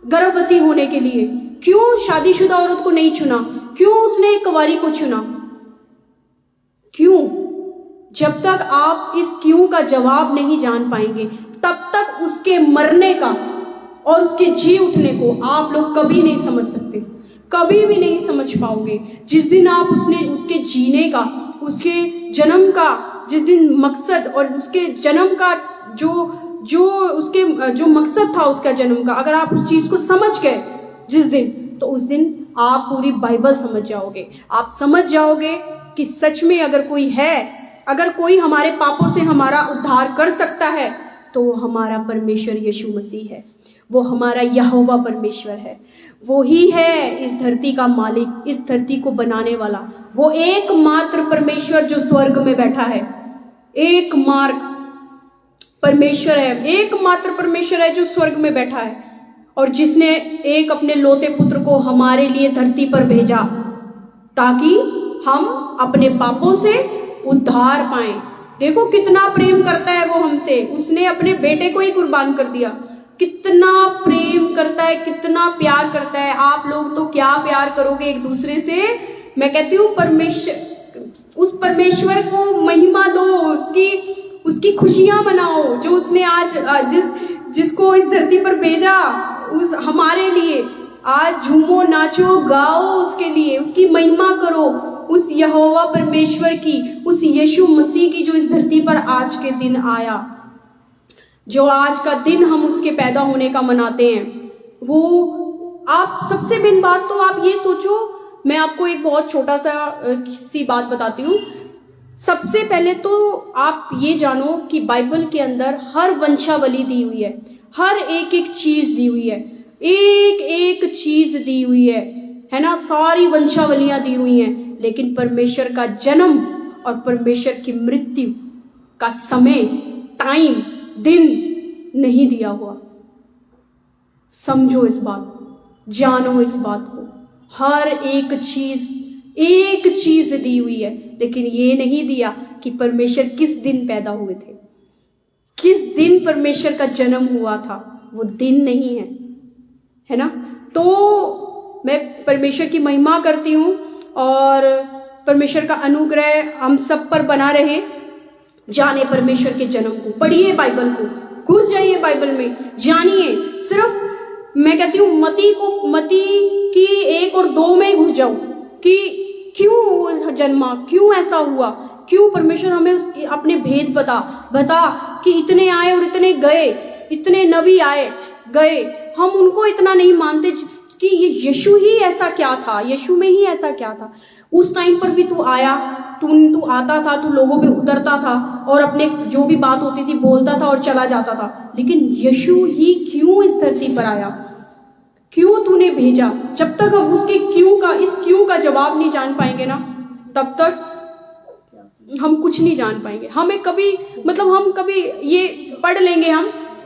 गर्भवती होने के लिए, क्यों शादीशुदा औरत को नहीं चुना, क्यों उसने एक कुंवारी को चुना, क्यों? जब तक आप इस क्यों का जवाब नहीं जान पाएंगे, तब तक उसके मरने का और उसके जी उठने को आप लोग कभी नहीं समझ सकते, कभी भी नहीं समझ पाओगे। जिस दिन आप उसके जीने का, उसके जन्म का जिस दिन मकसद और उसके जन्म का जो मकसद था उसका जन्म का, अगर आप उस चीज को समझ गए जिस दिन, तो उस दिन आप पूरी बाइबल समझ जाओगे। आप समझ जाओगे कि सच में अगर कोई है, अगर कोई हमारे पापों से हमारा उद्धार कर सकता है, तो वो हमारा परमेश्वर यीशु मसीह है। वो हमारा यहोवा परमेश्वर है। वो ही है इस धरती का मालिक, इस धरती को बनाने वाला। वो एकमात्र परमेश्वर जो स्वर्ग में बैठा है, एकमात्र परमेश्वर है, एकमात्र परमेश्वर है जो स्वर्ग में बैठा है, और जिसने एक अपने लोते पुत्र को हमारे लिए धरती पर भेजा ताकि हम अपने पापों से उद्धार पाएं। देखो कितना प्रेम करता है वो हमसे, उसने अपने बेटे को ही कुर्बान कर दिया। कितना प्रेम करता है, कितना प्यार करता है। आप लोग तो क्या प्यार करोगे एक दूसरे से। मैं कहती हूँ उस परमेश्वर को महिमा दो, उसकी खुशियां मनाओ जो उसने आज जिसको इस धरती पर भेजा उस हमारे लिए। आज झूमो, नाचो, गाओ उसके लिए, उसकी महिमा करो, उस यहोवा परमेश्वर की, उस यीशु मसीह की जो इस धरती पर आज के दिन आया, जो आज का दिन हम उसके पैदा होने का मनाते हैं। वो आप सबसे मेन बात तो आप ये सोचो, मैं आपको एक बहुत छोटा सी बात बताती हूँ। सबसे पहले तो आप ये जानो कि बाइबल के अंदर हर वंशावली दी हुई है, हर एक चीज दी हुई है, एक चीज दी हुई है ना। सारी वंशावलियां दी हुई हैं, लेकिन परमेश्वर का जन्म और परमेश्वर की मृत्यु का समय, टाइम, दिन नहीं दिया हुआ। समझो इस बात को, जानो इस बात को। हर एक चीज दी हुई है, लेकिन ये नहीं दिया कि परमेश्वर किस दिन पैदा हुए थे, किस दिन परमेश्वर का जन्म हुआ था। वो दिन नहीं है ना। तो मैं परमेश्वर की महिमा करती हूँ और परमेश्वर का अनुग्रह हम सब पर बना रहे। जाने परमेश्वर के जन्म को, पढ़िए बाइबल को, घुस जाइए बाइबल में, जानिए। सिर्फ मैं कहती हूँ मती की 1 और 2 में घुस जाओ कि क्यों जन्मा, क्यों ऐसा हुआ, क्यों परमेश्वर हमें अपने भेद बता कि इतने आए और इतने गए, इतने नबी आए गए, हम उनको इतना नहीं मानते कि ये यीशु ही ऐसा क्या था, यीशु में ही ऐसा क्या था। उस टाइम पर भी तू आता था, तू लोगों पे उतरता था और अपने जो भी बात होती थी बोलता था और चला जाता था। लेकिन यीशु ही क्यों इस धरती पर आया, क्यों तूने भेजा? जब तक हम उसके इस क्यों का जवाब नहीं जान पाएंगे ना, तब तक हम कुछ नहीं जान पाएंगे। हम कभी ये पढ़ लेंगे,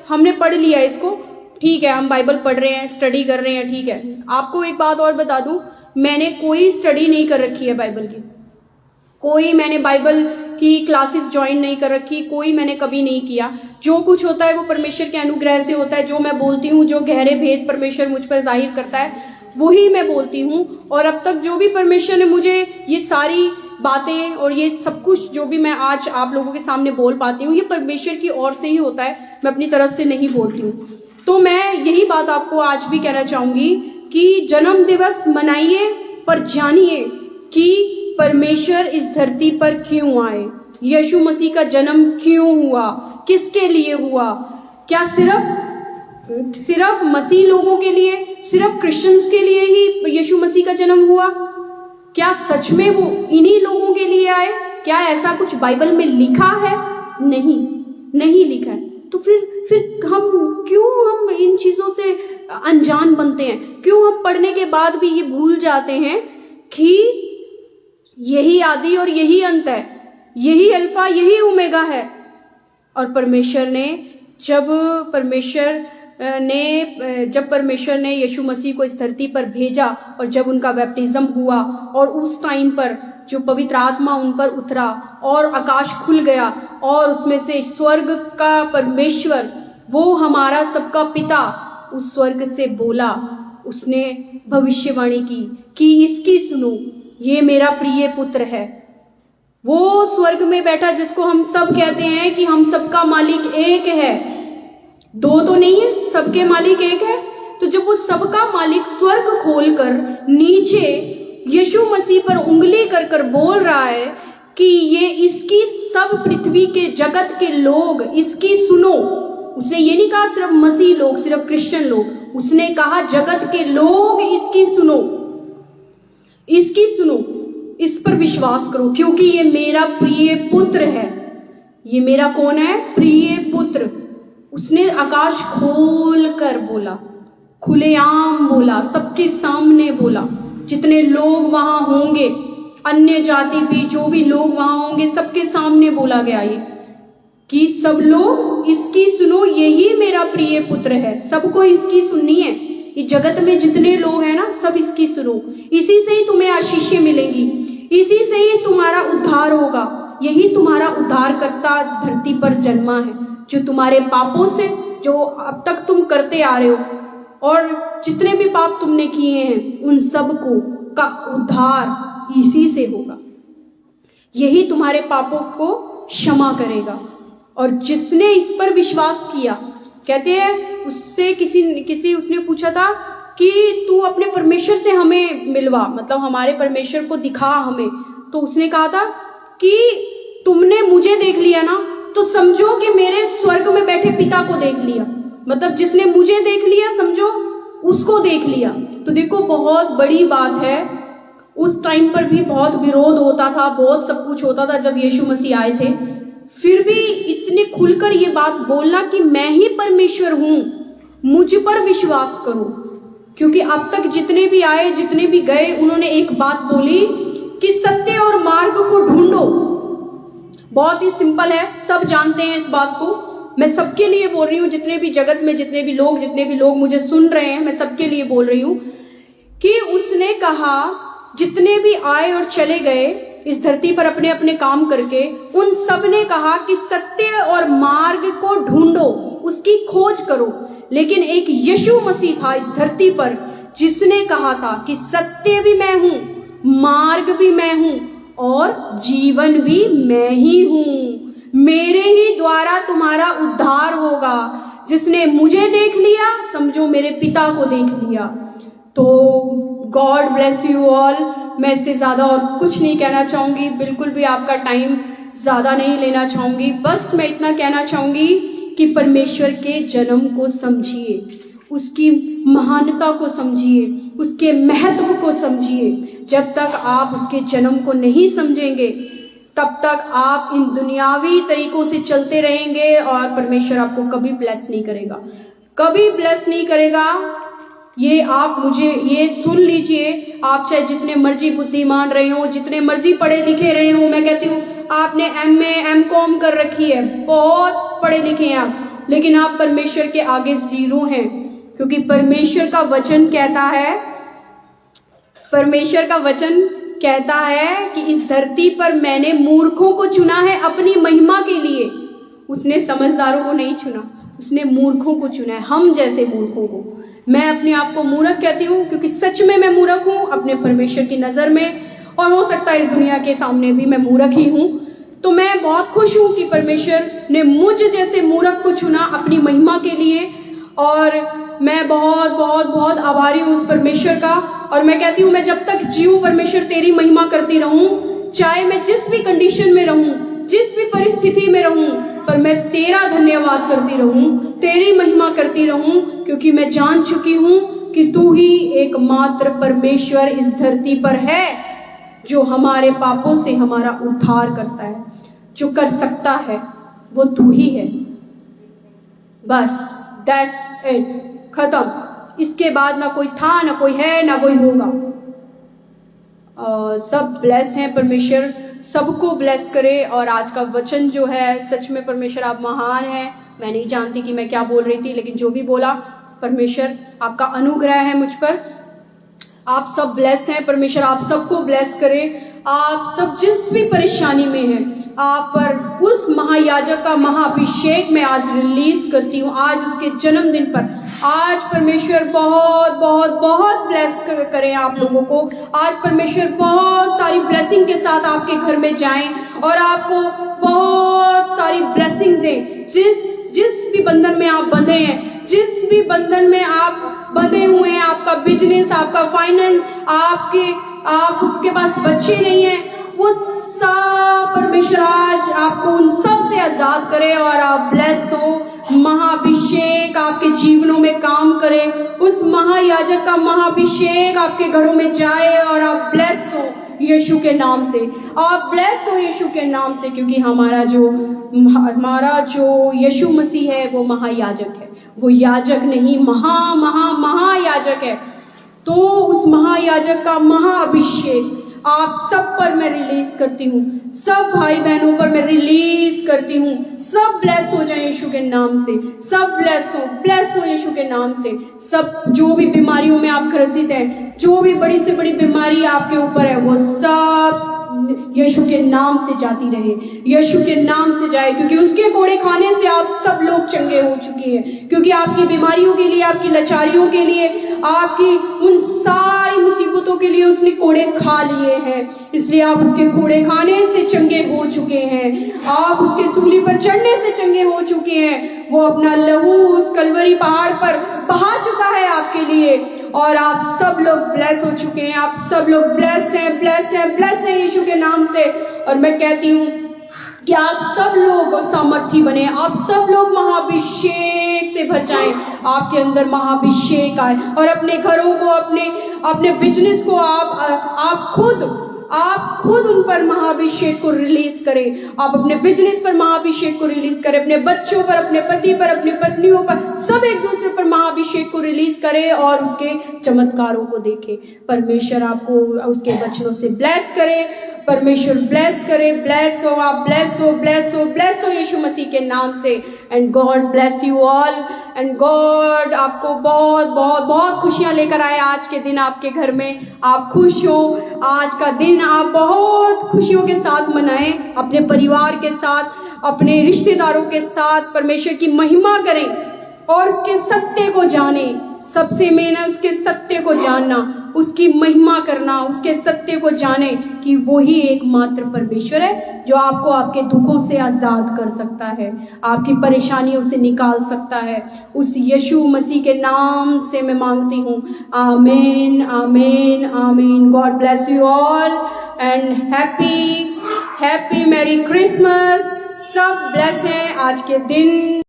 हमने पढ़ लिया इसको, ठीक है, हम बाइबल पढ़ रहे हैं, स्टडी कर रहे हैं, ठीक है। आपको एक बात और बता दूं, मैंने कोई स्टडी नहीं कर रखी है बाइबल की, मैंने बाइबल की क्लासेस ज्वाइन नहीं कर रखी, मैंने कभी नहीं किया। जो कुछ होता है वो परमेश्वर के अनुग्रह से होता है। जो मैं बोलती हूँ, जो गहरे भेद परमेश्वर मुझ पर जाहिर करता है, वही मैं बोलती हूँ। और अब तक जो भी परमेश्वर ने मुझे ये सारी बातें और ये सब कुछ जो भी मैं आज आप लोगों के सामने बोल पाती हूँ, ये परमेश्वर की ओर से ही होता है, मैं अपनी तरफ से नहीं बोलती हूँ। तो मैं यही बात आपको आज भी कहना चाहूंगी कि जन्म दिवस मनाइए, पर जानिए कि परमेश्वर इस धरती पर क्यों आए, यीशु मसीह का जन्म क्यों हुआ, किसके लिए हुआ। क्या सिर्फ मसीह लोगों के लिए, सिर्फ क्रिश्चियंस के लिए ही यीशु मसीह का जन्म हुआ? क्या सच में वो इन्हीं लोगों के लिए आए? क्या ऐसा कुछ बाइबल में लिखा है? नहीं लिखा है। तो फिर हम इन चीजों से अनजान बनते हैं? क्यों हम पढ़ने के बाद भी ये भूल जाते हैं कि यही आदि और यही अंत है, यही अल्फा यही ओमेगा है। और जब परमेश्वर ने यीशु मसीह को इस धरती पर भेजा और जब उनका बैप्टिज्म हुआ और उस टाइम पर जो पवित्र आत्मा उन पर उतरा और आकाश खुल गया और उसमें से स्वर्ग का परमेश्वर, वो हमारा सबका पिता, उस स्वर्ग से बोला, उसने भविष्यवाणी की कि इसकी सुनो, ये मेरा प्रिय पुत्र है, वो स्वर्ग में बैठा जिसको हम सब कहते हैं कि हम सबका मालिक एक है, दो तो नहीं है, सबके मालिक एक है। तो जब वो सबका मालिक स्वर्ग खोलकर नीचे यीशु मसीह पर उंगली कर कर बोल रहा है कि ये इसकी सब पृथ्वी के जगत के लोग इसकी सुनो, उसने ये नहीं कहा सिर्फ मसीह लोग, सिर्फ क्रिश्चियन लोग, उसने कहा जगत के लोग इसकी सुनो, इसकी सुनो, इस पर विश्वास करो, क्योंकि ये मेरा प्रिय पुत्र है। ये मेरा कौन है? प्रिय पुत्र। उसने आकाश खोल कर बोला, खुलेआम बोला, सबके सामने बोला, जितने लोग वहां होंगे, अन्य जाति भी, जो भी लोग वहां होंगे, सबके सामने बोला गया ये कि सब लोग इसकी सुनो, यही मेरा प्रिय पुत्र है। सबको इसकी सुननी है, ये जगत में जितने लोग हैं ना, सब इसकी सुनो। इसी से ही तुम्हें आशीषें मिलेंगी, इसी से ही तुम्हारा उद्धार होगा। यही तुम्हारा उद्धारकर्ता धरती पर जन्मा है, जो तुम्हारे पापों से, जो अब तक तुम करते आ रहे हो और जितने भी पाप तुमने किए हैं, उन सब को का उद्धार इसी से होगा। यही तुम्हारे पापों को क्षमा करेगा। और जिसने इस पर विश्वास किया, कहते हैं उससे किसी उसने पूछा था कि तू अपने परमेश्वर से हमें मिलवा, मतलब हमारे परमेश्वर को दिखा हमें। तो उसने कहा था कि तुमने मुझे देख लिया ना, तो समझो कि मेरे स्वर्ग में बैठे पिता को देख लिया। मतलब जिसने मुझे देख लिया, समझो उसको देख लिया। तो देखो बहुत बड़ी बात है। उस टाइम पर भी बहुत विरोध होता था, बहुत सब कुछ होता था जब यीशु मसीह आए थे, फिर भी इतने खुलकर ये बात बोलना कि मैं ही परमेश्वर हूं, मुझ पर विश्वास करो। क्योंकि अब तक जितने भी आए, जितने भी गए, उन्होंने एक बात बोली कि सत्य और मार्ग को ढूंढो। बहुत ही सिंपल है, सब जानते हैं इस बात को। मैं सबके लिए बोल रही हूँ, जितने भी जगत में जितने भी लोग मुझे सुन रहे हैं, मैं सबके लिए बोल रही हूँ कि उसने कहा जितने भी आए और चले गए इस धरती पर अपने अपने काम करके, उन सब ने कहा कि सत्य और मार्ग को ढूंढो, उसकी खोज करो। लेकिन एक यीशु मसीह था इस धरती पर जिसने कहा था कि सत्य भी मैं हूं, मार्ग भी मैं हूं और जीवन भी मैं ही हूं। मेरे ही द्वारा तुम्हारा उद्धार होगा। जिसने मुझे देख लिया, समझो मेरे पिता को देख लिया। तो गॉड ब्लेस यू ऑल। मैं इससे ज़्यादा और कुछ नहीं कहना चाहूँगी, बिल्कुल भी आपका टाइम ज़्यादा नहीं लेना चाहूँगी। बस मैं इतना कहना चाहूँगी कि परमेश्वर के जन्म को समझिए, उसकी महानता को समझिए, उसके महत्व को समझिए। जब तक आप उसके जन्म को नहीं समझेंगे, तब तक आप इन दुनियावी तरीकों से चलते रहेंगे और परमेश्वर आपको कभी ब्लेस नहीं करेगा, कभी ब्लेस नहीं करेगा। ये आप मुझे ये सुन लीजिए, आप चाहे जितने मर्जी बुद्धिमान रहे हो, जितने मर्जी पढ़े लिखे रहे हो, मैं कहती हूँ आपने MA MCOM कर रखी है, बहुत पढ़े लिखे हैं आप, लेकिन आप परमेश्वर के आगे जीरो हैं। क्योंकि परमेश्वर का वचन कहता है कि इस धरती पर मैंने मूर्खों को चुना है अपनी महिमा के लिए। उसने समझदारों को नहीं चुना, उसने मूर्खों को चुना है, हम जैसे मूर्खों को। मैं अपने आप को मूर्ख कहती हूँ क्योंकि सच में मैं मूर्ख हूँ अपने परमेश्वर की नज़र में, और हो सकता है इस दुनिया के सामने भी मैं मूर्ख ही हूँ। तो मैं बहुत खुश हूँ कि परमेश्वर ने मुझ जैसे मूर्ख को चुना अपनी महिमा के लिए, और मैं बहुत बहुत बहुत आभारी हूँ उस परमेश्वर का। और मैं कहती हूँ मैं जब तक जीऊँ परमेश्वर तेरी महिमा करती रहूँ, चाहे मैं जिस भी कंडीशन में रहूँ, जिस भी परिस्थिति में रहूँ, पर मैं तेरा धन्यवाद करती रहूँ, तेरी महिमा करती रहूँ, क्योंकि मैं जान चुकी हूँ कि तू ही एकमात्र परमेश्वर इस धरती पर है जो हमारे पापों से हमारा उद्धार करता है, जो कर सकता है वो तू ही है। बस दैट्स इट, खत्म। इसके बाद ना कोई था, ना कोई है, ना कोई होगा। सब ब्लेस हैं, परमेश्वर सबको ब्लेस करे। और आज का वचन जो है, सच में परमेश्वर आप महान हैं। मैं नहीं जानती कि मैं क्या बोल रही थी, लेकिन जो भी बोला, परमेश्वर आपका अनुग्रह है मुझ पर। आप सब ब्लेस हैं, परमेश्वर आप सबको ब्लेस करे। आप सब जिस भी परेशानी में हैं, आप पर उस महायाजक का महाअभिषेक मैं आज रिलीज करती हूँ, आज उसके जन्मदिन पर। आज परमेश्वर बहुत बहुत बहुत ब्लेस करें आप लोगों को। आज परमेश्वर बहुत सारी ब्लेसिंग के साथ आपके घर में जाएं और आपको बहुत सारी ब्लेसिंग दें। जिस भी बंधन में आप बंधे हैं, जिस भी बंधन में आप बंधे हुए हैं, आपका बिजनेस, आपका फाइनेंस, आपके पास बच्चे नहीं है, वो सब परमेश्वर आज आपको उन सब से आजाद करे और आप ब्लेस हो। महाअभिषेक आपके जीवनों में काम करे, उस महायाजक का महाअभिषेक आपके घरों में जाए और आप ब्लेस हो यीशु के नाम से। आप ब्लेस हो यीशु के नाम से, क्योंकि हमारा जो यीशु मसीह है वो महायाजक है, वो याजक नहीं, महायाजक है। तो उस महायाजक का महाअभिषेक आप सब पर मैं रिलीज करती हूँ, सब भाई बहनों पर मैं रिलीज करती हूँ। सब ब्लेस हो जाए यीशु के नाम से, सब ब्लेस हो यीशु के नाम से। सब जो भी बीमारियों में आप ग्रसित हैं, जो भी बड़ी से बड़ी बीमारी आपके ऊपर है, वो सब यीशु के नाम से जाती रहे, यीशु के नाम से जाए, क्योंकि उसके कोड़े खाने से आप सब लोग चंगे हो चुके हैं। क्योंकि आपकी बीमारियों के लिए, आपकी लाचारियों के लिए, आपकी उन सारी मुसीबतों के लिए उसने कोड़े खा लिए हैं, इसलिए आप उसके कोड़े खाने से चंगे हो चुके हैं। आप उसके सूली पर चढ़ने से चंगे हो चुके हैं। वो अपना लहू उस कलवरी पहाड़ पर बहा चुका है आपके लिए, और आप सब लोग ब्लेस हो चुके हैं। आप सब लोग ब्लेस हैं यीशु के नाम से। और मैं कहती हूँ कि आप सब लोग सामर्थी बने, आप सब लोग महाअभिषेक से भर जाएं, आपके अंदर महाअभिषेक आए और अपने घरों को, अपने बिजनेस को आप खुद उन पर महाअभिषेक को रिलीज करें। आप अपने बिजनेस पर महाअभिषेक को रिलीज करें, अपने बच्चों पर, अपने पति पर, अपनी पत्नियों पर, सब एक दूसरे पर महाअभिषेक को रिलीज करें और उसके चमत्कारों को देखें। परमेश्वर आपको उसके वचनों से ब्लेस करे, परमेश्वर ब्लेस करे। ब्लेस हो आप, ब्लेस हो यीशु मसीह के नाम से। And God bless you all, and God आपको बहुत बहुत बहुत खुशियां लेकर आए आज के दिन आपके घर में। आप खुश हो, आज का दिन आप बहुत खुशियों के साथ मनाएं, अपने परिवार के साथ, अपने रिश्तेदारों के साथ। परमेश्वर की महिमा करें और उसके सत्य को जानें। सबसे मेन है उसके सत्य को जानना, उसकी महिमा करना, उसके सत्य को जाने कि वो ही एकमात्र परमेश्वर है जो आपको आपके दुखों से आज़ाद कर सकता है, आपकी परेशानियों से निकाल सकता है। उस यीशु मसीह के नाम से मैं मांगती हूँ, आमीन आमीन आमीन। God bless you all and happy merry Christmas. सब ब्लेस हैं आज के दिन।